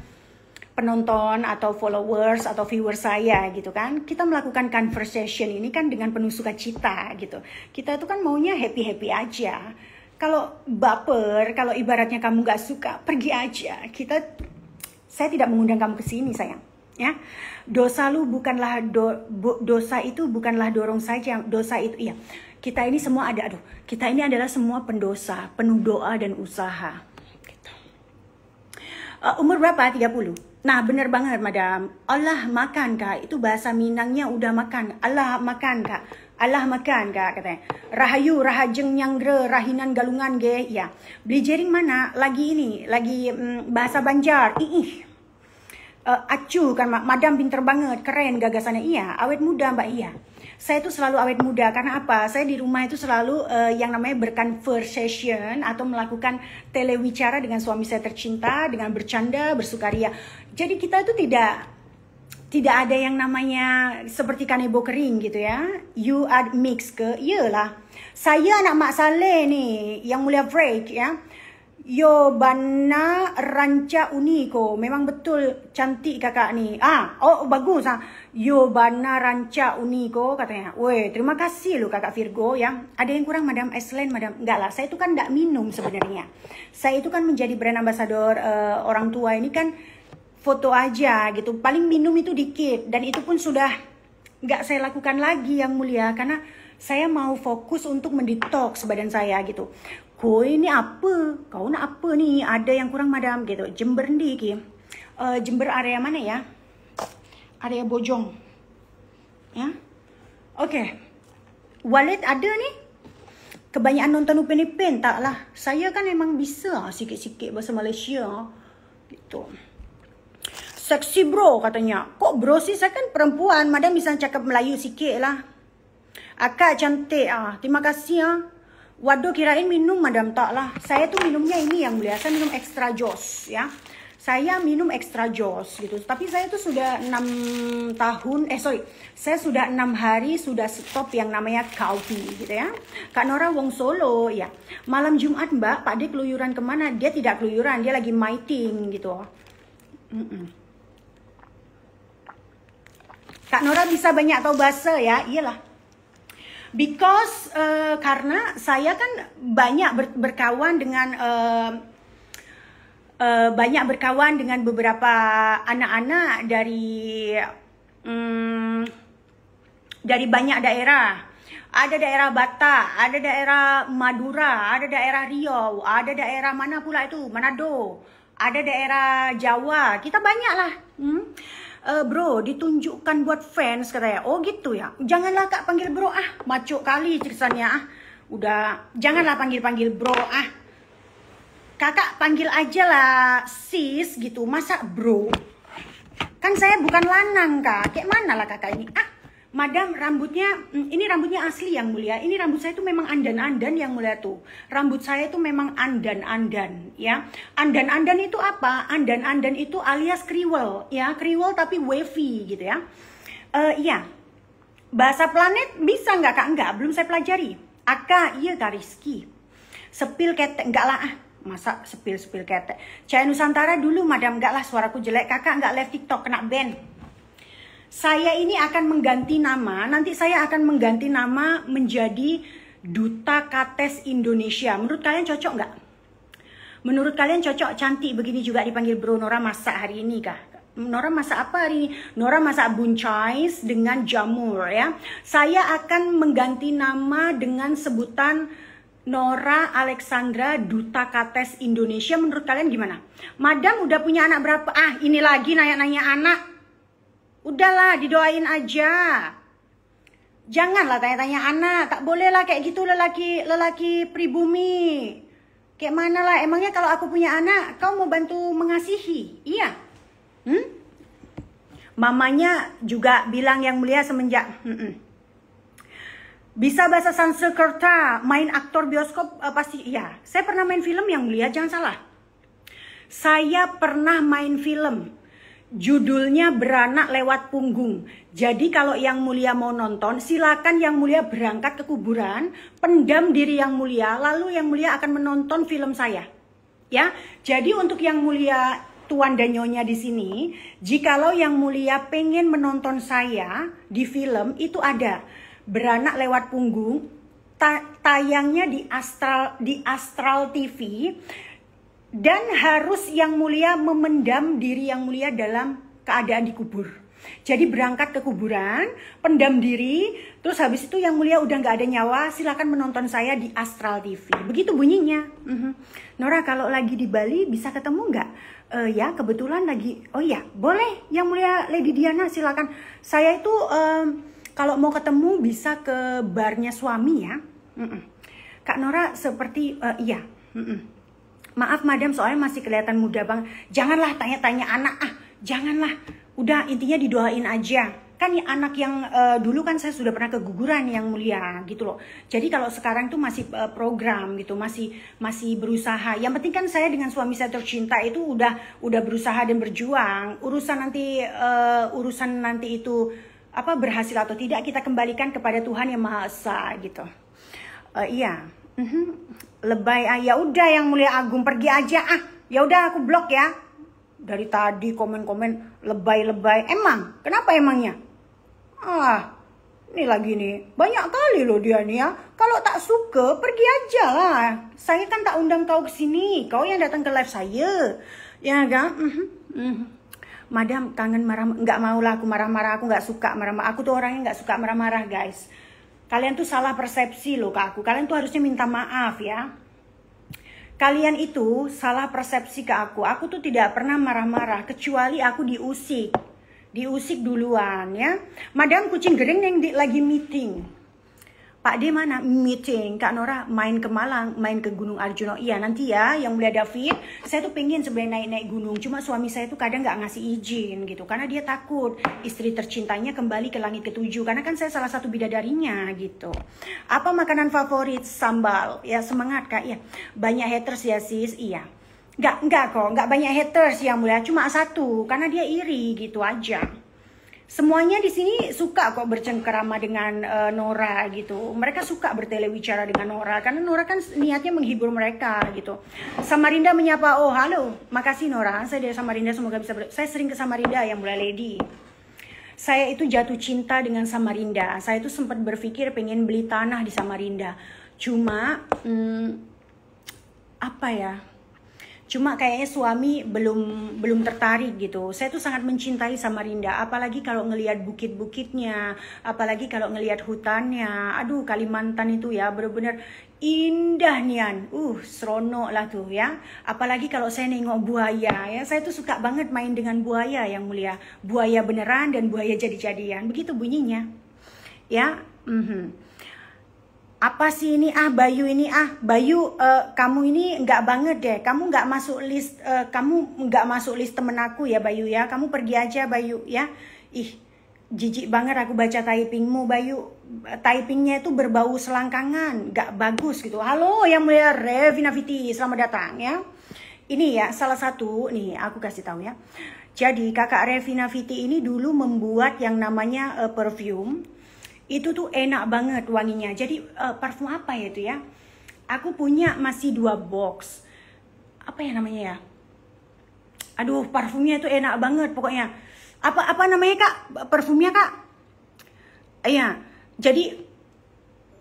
penonton atau followers atau viewers saya gitu kan. Kita melakukan conversation ini kan dengan penuh sukacita gitu. Kita itu kan maunya happy-happy aja. Kalau baper, kalau ibaratnya kamu gak suka, pergi aja. Saya tidak mengundang kamu ke sini sayang. Ya, dosa lu bukanlah dosa itu bukanlah dorong saja. Dosa itu iya. Kita ini semua kita ini adalah semua pendosa, penuh doa dan usaha. Gitu. Umur berapa? 30. Nah, benar banget, madam. Allah makan, Kak. Itu bahasa Minangnya udah makan. Allah makan, Kak. Allah makan, Kak, katanya. Rahayu, rahajeng nyangre, rahinan galungan, ge. Ya. Beli jering mana? Lagi bahasa Banjar. Acu kan, madam pinter banget, keren gagasannya. Iya, awet muda, Mbak. Iya. Saya tuh selalu awet muda karena apa? Saya di rumah itu selalu yang namanya berconversation atau melakukan telewicara dengan suami saya tercinta, dengan bercanda, bersukaria. Jadi kita itu tidak ada yang namanya seperti kanebo kering gitu ya. You add mix ke, iyalah. Saya anak Mak Saleh nih, yang mulia break ya. Yo bana ranca uniko, memang betul cantik kakak nih. Bagus Yo bana ranca uniko katanya. Weh, terima kasih lo kakak Virgo ya. Ada yang kurang madam Iceland madam? Enggak lah, saya itu kan enggak minum sebenarnya. Saya itu kan menjadi brand ambassador orang tua ini kan foto aja gitu. Paling minum itu dikit dan itu pun sudah enggak saya lakukan lagi yang mulia karena saya mau fokus untuk mendetoks badan saya gitu. Koi ini apa? Kau nak apa nih? Ada yang kurang madam gitu. Jember nih ki. Jember area mana ya? Area Bojong. Ya. Oke. Wallet ada nih. Kebanyakan nonton Upin Ipin tak lah. Saya kan memang bisa sikit-sikit bahasa Malaysia. Gitu. Seksi bro katanya. Kok bro sih? Saya kan perempuan. Madam bisa cakap Melayu sikit lah. Akak cantik. Terima kasih Waduh, kirain minum madam, tak lah. Saya tuh minumnya ini yang mulia. Saya minum extra jos ya. Saya minum extra joss gitu. Tapi saya tuh sudah 6 tahun, saya sudah 6 hari sudah stop yang namanya coffee gitu ya. Kak Nora wong Solo ya. Malam Jumat Mbak, Pak D keluyuran kemana? Dia tidak keluyuran, dia lagi meeting gitu. Kak Nora bisa banyak tahu bahasa ya, iyalah. Because karena saya kan banyak berkawan dengan beberapa anak-anak dari banyak daerah. Ada daerah Batak, ada daerah Madura, ada daerah Riau, ada daerah mana pula itu, Manado, ada daerah Jawa. Kita banyak lah. Bro, ditunjukkan buat fans katanya. Oh gitu ya. Janganlah Kak panggil bro maco kali ceritanya Udah, janganlah panggil bro Kakak panggil aja lah sis gitu. Masa bro? Kan saya bukan lanang Kak. Kayak mana lah kakak ini? Madam rambutnya, ini rambutnya asli yang mulia. Ini rambut saya itu memang andan-andan yang mulia tuh. Rambut saya itu memang andan-andan ya. Andan-andan itu apa? Andan-andan itu alias kriwel ya. Kriwel tapi wavy gitu ya. Iya. Bahasa planet bisa nggak Kak? Enggak, belum saya pelajari. Aka, iya Kak Rizky. Sepil ketek, enggak lah masa sepil ketek. Cahaya Nusantara dulu madam, enggak lah suaraku jelek. Kakak enggak live TikTok, kena ban. Saya ini akan mengganti nama, nanti saya akan mengganti nama menjadi Duta Kates Indonesia. Menurut kalian cocok nggak? Menurut kalian cocok, cantik begini juga dipanggil bro. Nora masak hari ini kah? Nora masak apa hari ini? Nora masak buncais dengan jamur ya. Saya akan mengganti nama dengan sebutan Nora Alexandra Duta Kates Indonesia. Menurut kalian gimana? Madam udah punya anak berapa? Ini lagi nanya-nanya anak. Udahlah, didoain aja. Janganlah tanya-tanya anak. Tak bolehlah kayak gitu lelaki pribumi. Kayak mana lah, emangnya kalau aku punya anak, kau mau bantu mengasihi? Iya. Mamanya juga bilang yang mulia semenjak. Bisa bahasa Sanskerta, main aktor bioskop pasti. Iya, saya pernah main film yang mulia, jangan salah. Saya pernah main film. Judulnya Beranak Lewat Punggung. Jadi kalau yang mulia mau nonton, silakan yang mulia berangkat ke kuburan, pendam diri yang mulia, lalu yang mulia akan menonton film saya. Ya, jadi untuk yang mulia tuan dan nyonya di sini, jikalau yang mulia pengen menonton saya di film, itu ada Beranak Lewat Punggung, tayangnya di Astral TV. Dan harus yang mulia memendam diri yang mulia dalam keadaan dikubur. Jadi berangkat ke kuburan, pendam diri, terus habis itu yang mulia udah nggak ada nyawa, silakan menonton saya di Astral TV. Begitu bunyinya. Nora kalau lagi di Bali bisa ketemu nggak? Ya kebetulan lagi. Oh ya boleh yang mulia Lady Diana silakan. Saya itu kalau mau ketemu bisa ke barnya suami ya. Kak Nora seperti iya. Maaf madam soalnya masih kelihatan muda bang. Janganlah tanya-tanya anak janganlah. Udah intinya didoain aja. Kan ya, anak yang dulu kan saya sudah pernah keguguran yang mulia gitu loh. Jadi kalau sekarang tuh masih program gitu, masih berusaha. Yang penting kan saya dengan suami saya tercinta itu udah berusaha dan berjuang. Urusan nanti itu apa berhasil atau tidak kita kembalikan kepada Tuhan Yang Maha Esa gitu. Iya. Lebay ya udah yang mulia Agung pergi aja ya udah aku blok ya. Dari tadi komen-komen lebay-lebay. Emang kenapa emangnya? Ini lagi nih banyak kali loh dia nih ya. Kalau tak suka pergi aja lah. Saya kan tak undang kau ke sini. Kau yang datang ke live saya ya kan. Madam kangen marah. Nggak mau lah aku marah-marah. Aku nggak suka marah-marah. Aku tuh orangnya nggak suka marah-marah guys. Kalian tuh salah persepsi loh ke aku. Kalian tuh harusnya minta maaf ya. Kalian itu salah persepsi ke aku. Aku tuh tidak pernah marah-marah. Kecuali aku diusik. Diusik duluan ya. Madam kucing gering yang lagi meeting. Pak D mana? Meeting. Kak Nora main ke Malang. Main ke Gunung Arjuna. Iya nanti ya yang mulia David. Saya tuh pengen sebenarnya naik-naik gunung. Cuma suami saya tuh kadang nggak ngasih izin gitu. Karena dia takut istri tercintanya kembali ke langit ketujuh. Karena kan saya salah satu bidadarinya gitu. Apa makanan favorit? Sambal. Ya semangat kak. Ya banyak haters ya sis. Iya. Enggak kok, enggak banyak haters yang mulia, cuma satu, karena dia iri gitu aja. Semuanya di sini suka kok bercengkerama dengan Nora gitu. Mereka suka bertelewicara dengan Nora karena Nora kan niatnya menghibur mereka gitu. Samarinda menyapa, oh halo, makasih Nora. Saya dari Samarinda, semoga bisa saya sering ke Samarinda yang mulia Lady. Saya itu jatuh cinta dengan Samarinda. Saya itu sempat berpikir pengen beli tanah di Samarinda. Cuma apa ya? Cuma kayaknya suami belum tertarik gitu. Saya tuh sangat mencintai Samarinda, apalagi kalau ngelihat bukit-bukitnya, apalagi kalau ngelihat hutannya. Aduh, Kalimantan itu ya bener-bener indah nian. Seronok lah tuh ya. Apalagi kalau saya nengok buaya ya. Saya tuh suka banget main dengan buaya yang mulia. Buaya beneran dan buaya jadi-jadian. Begitu bunyinya. Ya. Apa sih ini Bayu ini Bayu, kamu ini nggak banget deh, kamu nggak masuk list, temen aku ya Bayu ya, kamu pergi aja Bayu ya. Jijik banget aku baca typingmu Bayu, typingnya itu berbau selangkangan, nggak bagus gitu. Halo yang mulia Revina Viti, selamat datang ya. Ini ya salah satu nih aku kasih tahu ya. Jadi kakak Revina Viti ini dulu membuat yang namanya perfume. Itu tuh enak banget wanginya. Jadi parfum apa ya itu ya? Aku punya masih 2 box. Apa ya namanya ya? Aduh, parfumnya itu enak banget pokoknya. Apa namanya Kak? Parfumnya Kak? Iya. Jadi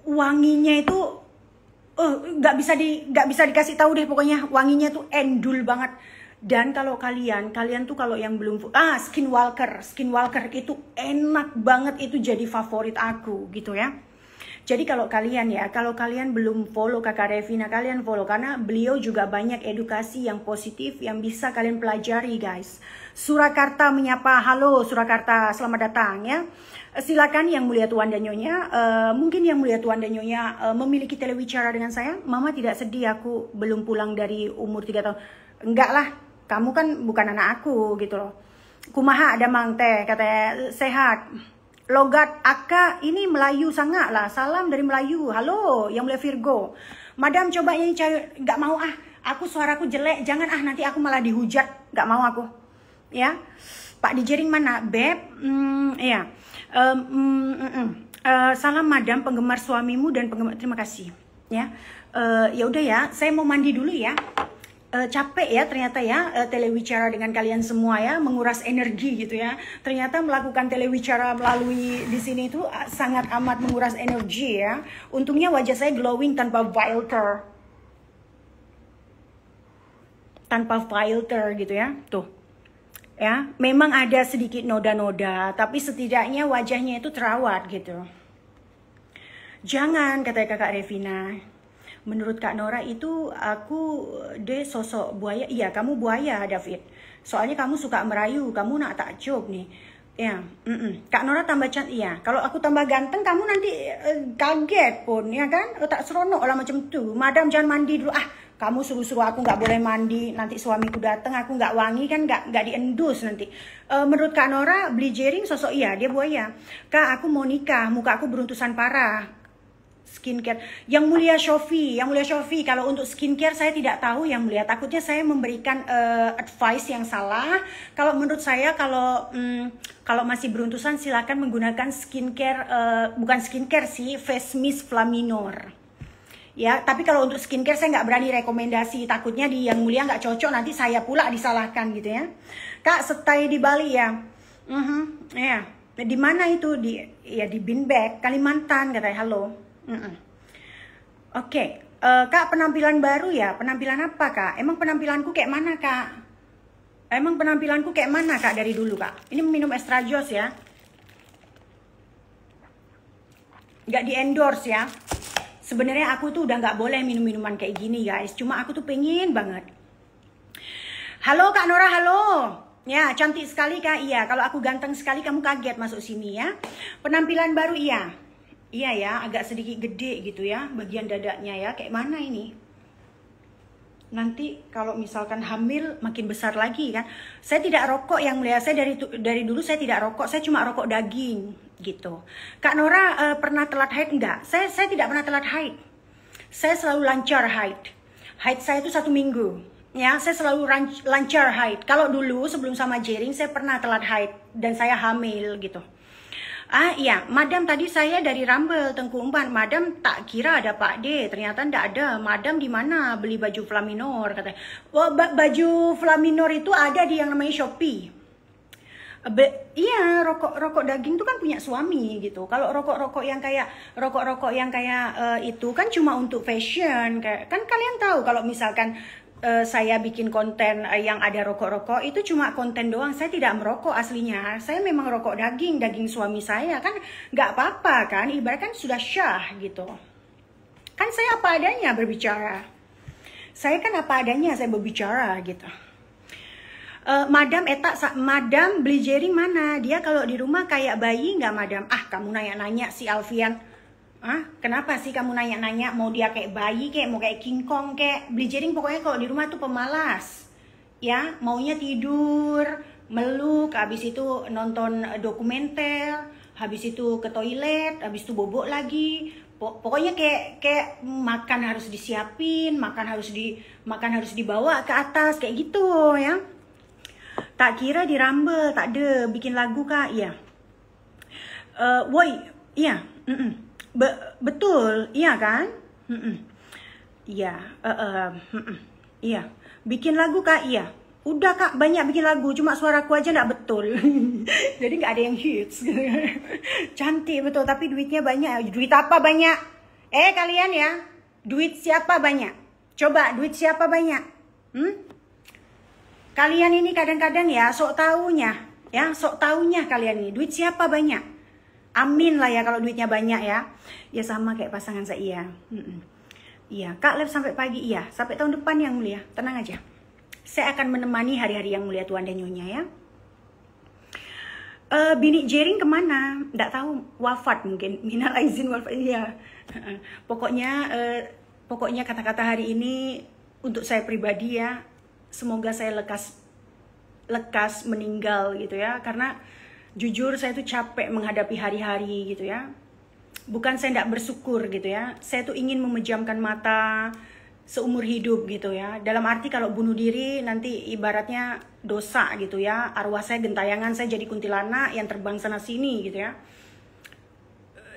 wanginya itu nggak bisa dikasih tahu deh pokoknya. Wanginya tuh endul banget. Dan kalau kalian tuh kalau yang belum Skinwalker itu enak banget, itu jadi favorit aku gitu ya. Jadi kalau kalian belum follow kakak Revina, kalian follow karena beliau juga banyak edukasi yang positif yang bisa kalian pelajari guys. Surakarta menyapa, halo Surakarta, selamat datang ya. Silakan yang mulia Tuan dan Nyonya, mungkin yang mulia Tuan dan Nyonya memiliki telewicara dengan saya. Mama tidak sedih aku belum pulang dari umur 3 tahun. Enggak lah. Kamu kan bukan anak aku gitu loh. Kumaha ada mang teh, katanya sehat. Logat Aka ini Melayu sangat lah. Salam dari Melayu. Halo yang mulia Virgo. Madam coba nyanyi cair. Gak mau aku suaraku jelek. Jangan nanti aku malah dihujat. Gak mau aku. Ya. Pak Dijering mana? Beb. Ya. Salam madam penggemar suamimu dan penggemar. Terima kasih. Ya. Ya udah ya. Saya mau mandi dulu ya. Capek ya ternyata ya telewicara dengan kalian semua ya, menguras energi gitu ya. Ternyata melakukan telewicara melalui di sini itu sangat amat menguras energi ya. Untungnya wajah saya glowing tanpa filter. Tanpa filter gitu ya. Tuh. Ya, memang ada sedikit noda-noda, tapi setidaknya wajahnya itu terawat gitu. Jangan, kata kakak Revina. Menurut Kak Nora itu dia sosok buaya. Iya, kamu buaya David. Soalnya kamu suka merayu, kamu nak takjub nih. Ya, Kak Nora tambah cantik. Iya, kalau aku tambah ganteng kamu nanti kaget pun ya kan? Tak seronok lah macam tuh. Madam jangan mandi dulu. Kamu suruh-suruh aku nggak boleh mandi. Nanti suamiku datang aku nggak wangi kan nggak diendus nanti. Menurut Kak Nora, beli jering sosok iya dia buaya. Kak aku mau nikah, muka aku beruntusan parah. Skincare yang mulia Shofi, kalau untuk skincare saya tidak tahu yang mulia, takutnya saya memberikan advice yang salah. Kalau menurut saya kalau masih beruntusan silakan menggunakan skincare, bukan skincare sih, face mist Flaminor ya. Tapi kalau untuk skincare saya nggak berani rekomendasi, takutnya di yang mulia nggak cocok, nanti saya pula disalahkan gitu ya. Kak stay di Bali ya. Ya di mana itu di Binbag Kalimantan katanya. Halo. Oke. Kak penampilan baru ya? Penampilan apa Kak? Emang penampilanku kayak mana Kak? Dari dulu Kak? Ini minum extra joss ya? Gak di endorse ya? Sebenarnya aku tuh udah gak boleh minum minuman kayak gini guys. Cuma aku tuh pengen banget. Halo Kak Nora, halo. Ya cantik sekali Kak. Iya, kalau aku ganteng sekali kamu kaget masuk sini ya. Penampilan baru iya. Iya ya, agak sedikit gede gitu ya, bagian dadanya ya. Kayak mana ini? Nanti kalau misalkan hamil makin besar lagi kan. Saya tidak rokok yang mulia. Saya dari dulu saya tidak rokok. Saya cuma rokok daging gitu. Kak Nora pernah telat haid enggak? Saya tidak pernah telat haid. Saya selalu lancar haid. Haid saya itu 1 minggu. Ya, saya selalu lancar haid. Kalau dulu sebelum sama Jering saya pernah telat haid dan saya hamil gitu. Iya, Madam tadi saya dari Rumble Tengku Umpan. Madam tak kira ada Pak D, ternyata ndak ada. Madam di mana beli baju Flaminor katanya. Oh, baju Flaminor itu ada di yang namanya Shopee. Iya, rokok daging itu kan punya suami gitu. Kalau rokok yang kayak itu kan cuma untuk fashion. Kayak kan kalian tahu kalau misalkan saya bikin konten yang ada rokok-rokok itu cuma konten doang. Saya tidak merokok aslinya. Saya memang rokok daging suami saya kan nggak apa-apa kan. Ibarat kan sudah syah gitu. Kan saya apa adanya berbicara. Saya kan apa adanya saya berbicara gitu. Madam beli Jering mana? Dia kalau di rumah kayak bayi nggak Madam? Kamu nanya-nanya si Alfian. Kenapa sih kamu nanya-nanya mau dia kayak bayi kayak mau kayak King Kong kayak beli Jering pokoknya kalau di rumah tuh pemalas. Ya, maunya tidur, meluk, habis itu nonton dokumenter, habis itu ke toilet, habis itu bobok lagi. Pokoknya kayak makan harus disiapin, makan harus dibawa ke atas kayak gitu ya. Tak kira di Rumble tak ada bikin lagu Kak? Iya. Woi, iya. Betul, iya kan? Iya, iya. Bikin lagu Kak, iya. Udah Kak, banyak bikin lagu, cuma suaraku aja nggak betul. Jadi nggak ada yang hits. Cantik betul, tapi duitnya banyak. Duit apa banyak? Kalian ya, duit siapa banyak? Coba, duit siapa banyak? Kalian ini kadang-kadang ya, sok taunya kalian ini. Duit siapa banyak? Amin lah ya kalau duitnya banyak ya. Ya sama kayak pasangan saya. Iya, Kak Live sampai pagi. Iya, sampai tahun depan yang mulia. Tenang aja. Saya akan menemani hari-hari yang mulia Tuan dan Nyonya ya. Bini Jering kemana? Nggak tahu, wafat mungkin. Minal aizin wafat. Iya. Pokoknya kata-kata hari ini untuk saya pribadi ya. Semoga saya lekas meninggal gitu ya. Karena jujur saya tuh capek menghadapi hari-hari gitu ya. Bukan saya tidak bersyukur gitu ya. Saya tuh ingin memejamkan mata seumur hidup gitu ya. Dalam arti kalau bunuh diri nanti ibaratnya dosa gitu ya. Arwah saya gentayangan, saya jadi kuntilanak yang terbang sana sini gitu ya.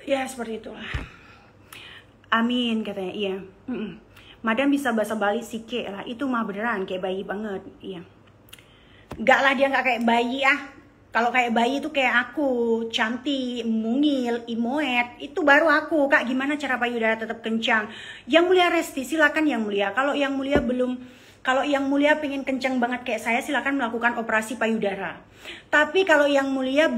Ya seperti itulah. Amin katanya, iya. Madam bisa bahasa Bali sike lah. Itu mah beneran kayak bayi banget, iya. Enggak lah, dia nggak kayak bayi Kalau kayak bayi itu kayak aku, cantik, mungil, imoet, itu baru aku. Kak, gimana cara payudara tetap kencang? Yang mulia Resti, silakan yang mulia. Kalau yang mulia pengen kencang banget kayak saya, silakan melakukan operasi payudara. Tapi kalau yang mulia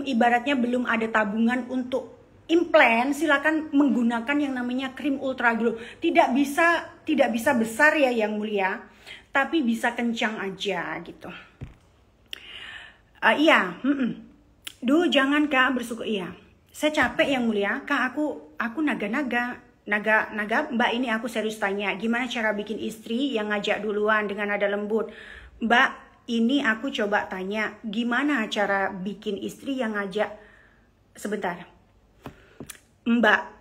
ibaratnya belum ada tabungan untuk implant, silakan menggunakan yang namanya krim ultra glow. Tidak bisa besar ya yang mulia, tapi bisa kencang aja gitu. Iya, Duh jangan Kak bersyukur, iya. Saya capek yang mulia, Kak aku naga Mbak ini aku serius tanya, gimana cara bikin istri yang ngajak duluan dengan nada lembut? Mbak ini aku coba tanya, gimana cara bikin istri yang ngajak, sebentar. Mbak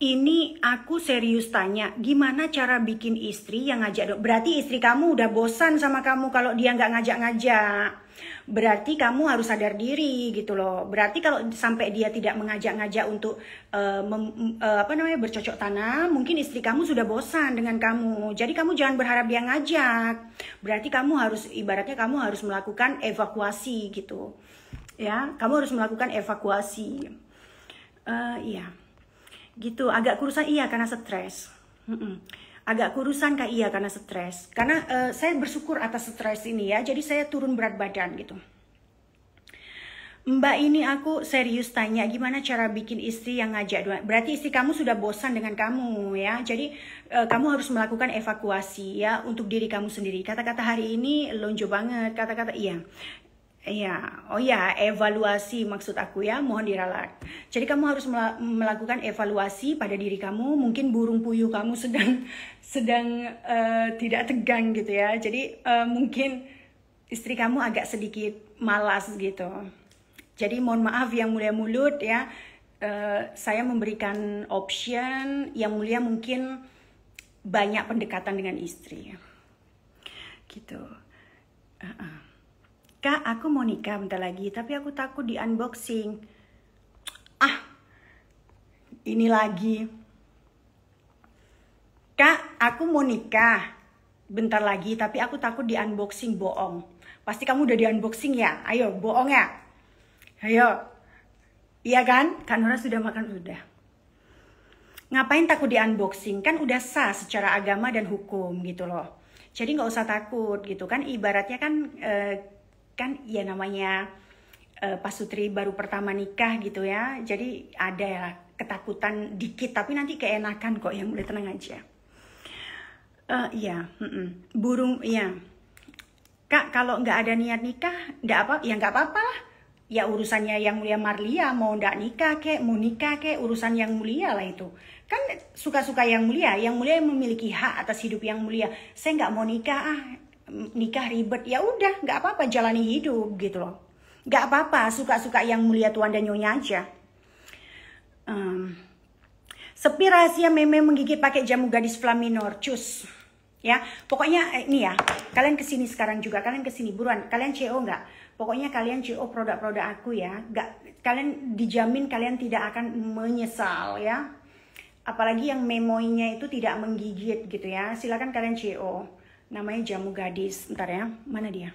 ini aku serius tanya, gimana cara bikin istri yang ngajak? Berarti istri kamu udah bosan sama kamu kalau dia nggak ngajak-ngajak. Berarti kamu harus sadar diri gitu loh. Berarti kalau sampai dia tidak mengajak-ngajak untuk bercocok tanam, mungkin istri kamu sudah bosan dengan kamu. Jadi kamu jangan berharap dia ngajak. Berarti ibaratnya kamu harus melakukan evakuasi gitu. Ya, kamu harus melakukan evakuasi. Iya. Gitu, agak kurusan iya karena stres. Agak kurusan Kak, iya karena stres. Karena saya bersyukur atas stres ini ya. Jadi saya turun berat badan gitu. Mbak ini aku serius tanya, gimana cara bikin istri yang ngajak dua? Berarti istri kamu sudah bosan dengan kamu ya. Jadi kamu harus melakukan evakuasi ya untuk diri kamu sendiri. Kata-kata hari ini lonjo banget. Kata-kata iya. Iya, oh ya, evaluasi maksud aku ya, mohon diralat. Jadi kamu harus melakukan evaluasi pada diri kamu. Mungkin burung puyuh kamu sedang tidak tegang gitu ya. Jadi mungkin istri kamu agak sedikit malas gitu. Jadi mohon maaf yang mulia mulut ya. Saya memberikan option yang mulia mungkin banyak pendekatan dengan istri. gitu. Kak, aku mau nikah bentar lagi, tapi aku takut di unboxing. Ini lagi. Kak, aku mau nikah bentar lagi, tapi aku takut di unboxing. Bohong. Pasti kamu udah di unboxing ya? Ayo, bohong ya? Ayo. Iya kan? Kak Nora sudah makan, udah. Ngapain takut di unboxing? Kan udah sah secara agama dan hukum gitu loh. Jadi nggak usah takut gitu kan. Ibaratnya kan kan ya namanya pasutri baru pertama nikah gitu ya. Jadi ada ya ketakutan dikit, tapi nanti keenakan kok, yang udah tenang aja. Iya, burung, iya. Kak, kalau nggak ada niat nikah, nggak apa, ya nggak apa-apa lah. Ya urusannya Yang Mulia Marlia, mau nggak nikah kek, mau nikah kek, urusan Yang Mulia lah itu. Kan suka-suka Yang Mulia yang memiliki hak atas hidup Yang Mulia. Saya nggak mau nikah, nikah ribet. Ya udah, nggak apa-apa, jalani hidup gitu loh. Nggak apa-apa, suka-suka Yang Mulia Tuan dan Nyonya aja. Sepi rahasia meme menggigit pakai jamu gadis Flaminor, cus. Ya, pokoknya ini ya, kalian kesini sekarang juga, kalian kesini buruan, kalian CO nggak? Pokoknya kalian CO produk-produk aku ya, nggak, kalian dijamin kalian tidak akan menyesal ya. Apalagi yang memoinya itu tidak menggigit gitu ya, silakan kalian CO. Namanya jamu gadis, ntar ya, mana dia?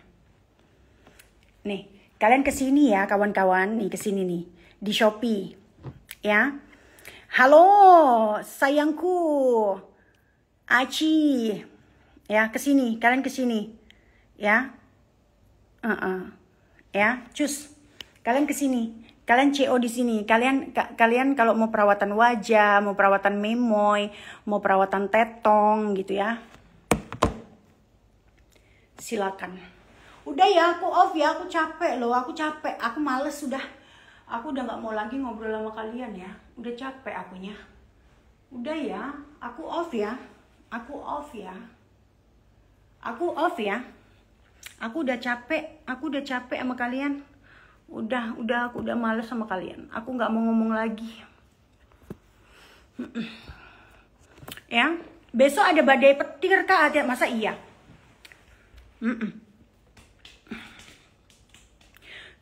Nih, kalian kesini ya kawan-kawan, nih kesini nih, di Shopee ya. Halo sayangku, Aci, ya kesini, kalian kesini, ya, ya, cus, kalian kesini, kalian CO di sini, kalian kalau mau perawatan wajah, mau perawatan memoy, mau perawatan tetong gitu ya, silakan. Udah ya, aku off ya, aku capek loh, aku males sudah. Aku udah gak mau lagi ngobrol sama kalian ya. Udah capek akunya. Udah ya, aku off ya. Aku off ya. Aku off ya. Aku udah capek sama kalian. Aku udah males sama kalian. Aku gak mau ngomong lagi. Ya, besok ada badai petir kah? Ada, masa iya?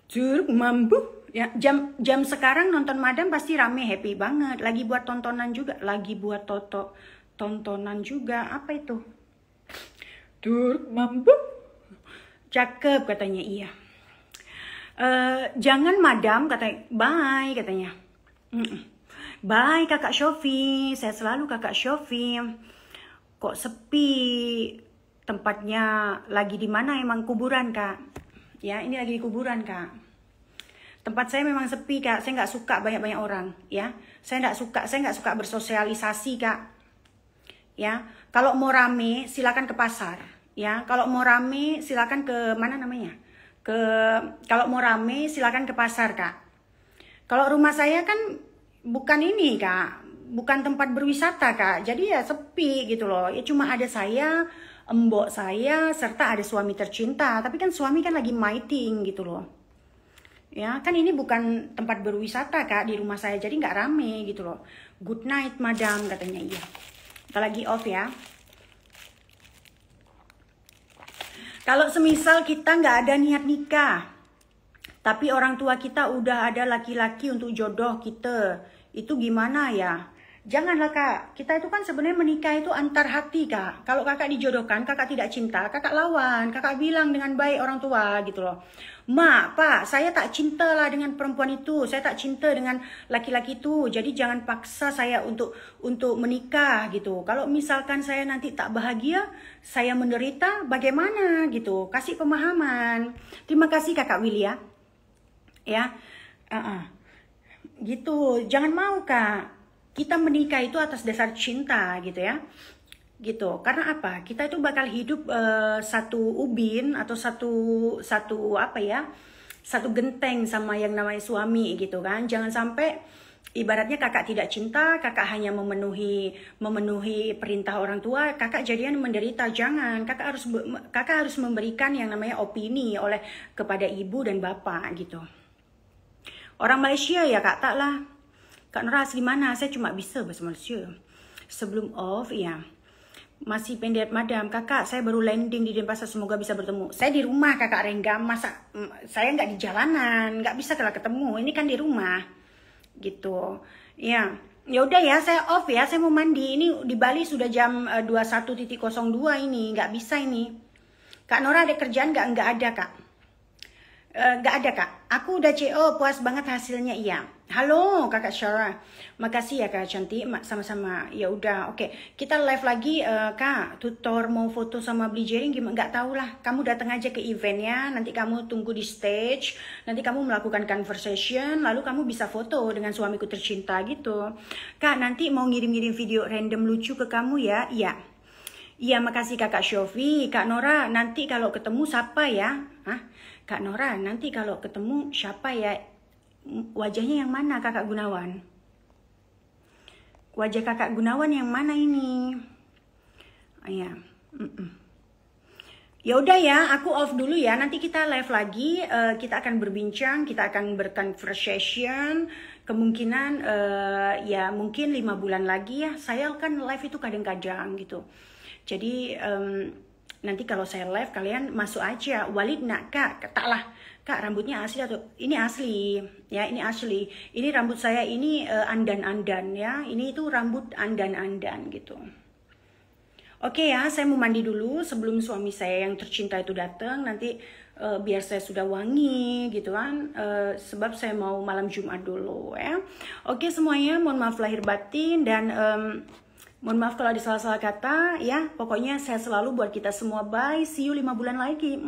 Curug mampu. Ya, jam sekarang nonton Madam pasti rame, happy banget. Lagi buat tontonan juga, tontonan juga. Apa itu? Turk mampu. Cakep katanya, iya. Jangan Madam, katanya. Bye katanya. Bye Kakak Shofi, saya selalu Kakak Shofi. Kok sepi? Tempatnya lagi di mana? Emang kuburan Kak? Ya, ini lagi di kuburan Kak. Tempat saya memang sepi Kak, saya nggak suka banyak-banyak orang ya. Saya nggak suka bersosialisasi Kak. Ya, kalau mau rame silakan ke pasar ya. Kalau mau rame silakan ke mana namanya? Kalau mau rame silakan ke pasar Kak. Kalau rumah saya kan bukan ini Kak, bukan tempat berwisata Kak. Jadi ya sepi gitu loh. Ya cuma ada saya, embok saya, serta ada suami tercinta. Tapi kan suami kan lagi meeting gitu loh. Ya, kan ini bukan tempat berwisata Kak di rumah saya, jadi nggak rame gitu loh. Good night Madam katanya, iya. Kita lagi off ya. Kalau semisal kita nggak ada niat nikah, tapi orang tua kita udah ada laki-laki untuk jodoh kita, itu gimana ya? Janganlah Kak, kita itu kan sebenarnya menikah itu antar hati Kak. Kalau kakak dijodohkan, kakak tidak cinta, kakak lawan, kakak bilang dengan baik orang tua gitu loh. Mak, Pak, saya tak cinta lah dengan perempuan itu, saya tak cinta dengan laki-laki itu, jadi jangan paksa saya untuk menikah gitu. Kalau misalkan saya nanti tak bahagia, saya menderita, bagaimana gitu? Kasih pemahaman. Terima kasih Kakak Willy ya. Ya, gitu. Jangan mau Kak. Kita menikah itu atas dasar cinta gitu ya. Gitu. Karena apa? Kita itu bakal hidup satu ubin atau satu apa ya? Satu genteng sama yang namanya suami gitu kan. Jangan sampai ibaratnya kakak tidak cinta, kakak hanya memenuhi perintah orang tua, kakak jadian menderita. Jangan. Kakak harus memberikan yang namanya opini kepada ibu dan bapak gitu. Orang Malaysia ya Kak, tak lah. Kak Nora asli mana? Saya cuma bisa bahasa Malaysia. Sebelum off ya. Masih pendek madam, kakak saya baru landing di Denpasar, semoga bisa bertemu. Saya di rumah kakak Rengga, masa saya nggak di jalanan, nggak bisa kalau ketemu, ini kan di rumah gitu. Ya, ya udah ya, saya off ya, saya mau mandi. Ini di Bali sudah jam 21.02 ini, nggak bisa ini. Kak Nora ada kerjaan nggak ada kak. Nggak ada kak, aku udah CO, puas banget hasilnya. Iya, halo kakak Syara, makasih ya kak cantik, sama-sama. Ya udah, oke, kita live lagi. Kak, tutor mau foto sama beli jaring gimana? Nggak tahu lah, kamu datang aja ke eventnya, nanti kamu tunggu di stage, nanti kamu melakukan conversation, lalu kamu bisa foto dengan suamiku tercinta gitu. Kak, nanti mau ngirim-ngirim video random lucu ke kamu ya. Iya. Iya, makasih kakak Shofi. Kak Nora, nanti kalau ketemu siapa ya? Hah? Kak Nora, nanti kalau ketemu siapa ya? Wajahnya yang mana kakak Gunawan? Wajah kakak Gunawan yang mana ini? Ya, ya udah ya, aku off dulu ya. Nanti kita live lagi. Kita akan berbincang, kita akan berconversation. Kemungkinan ya mungkin 5 bulan lagi ya. Saya kan live itu kadang-kadang gitu. Jadi nanti kalau saya live kalian masuk aja. Walid nak kak, taklah kak rambutnya asli atau ini asli ya, ini asli. Ini rambut saya ini andan-andan ya. Ini itu rambut andan-andan gitu. Oke ya, saya mau mandi dulu sebelum suami saya yang tercinta itu datang. Nanti biar saya sudah wangi gitu kan. Sebab saya mau malam Jumat dulu ya. Oke semuanya, mohon maaf lahir batin dan mohon maaf kalau ada salah-salah kata ya. Pokoknya saya selalu buat kita semua. Bye, see you 5 bulan lagi.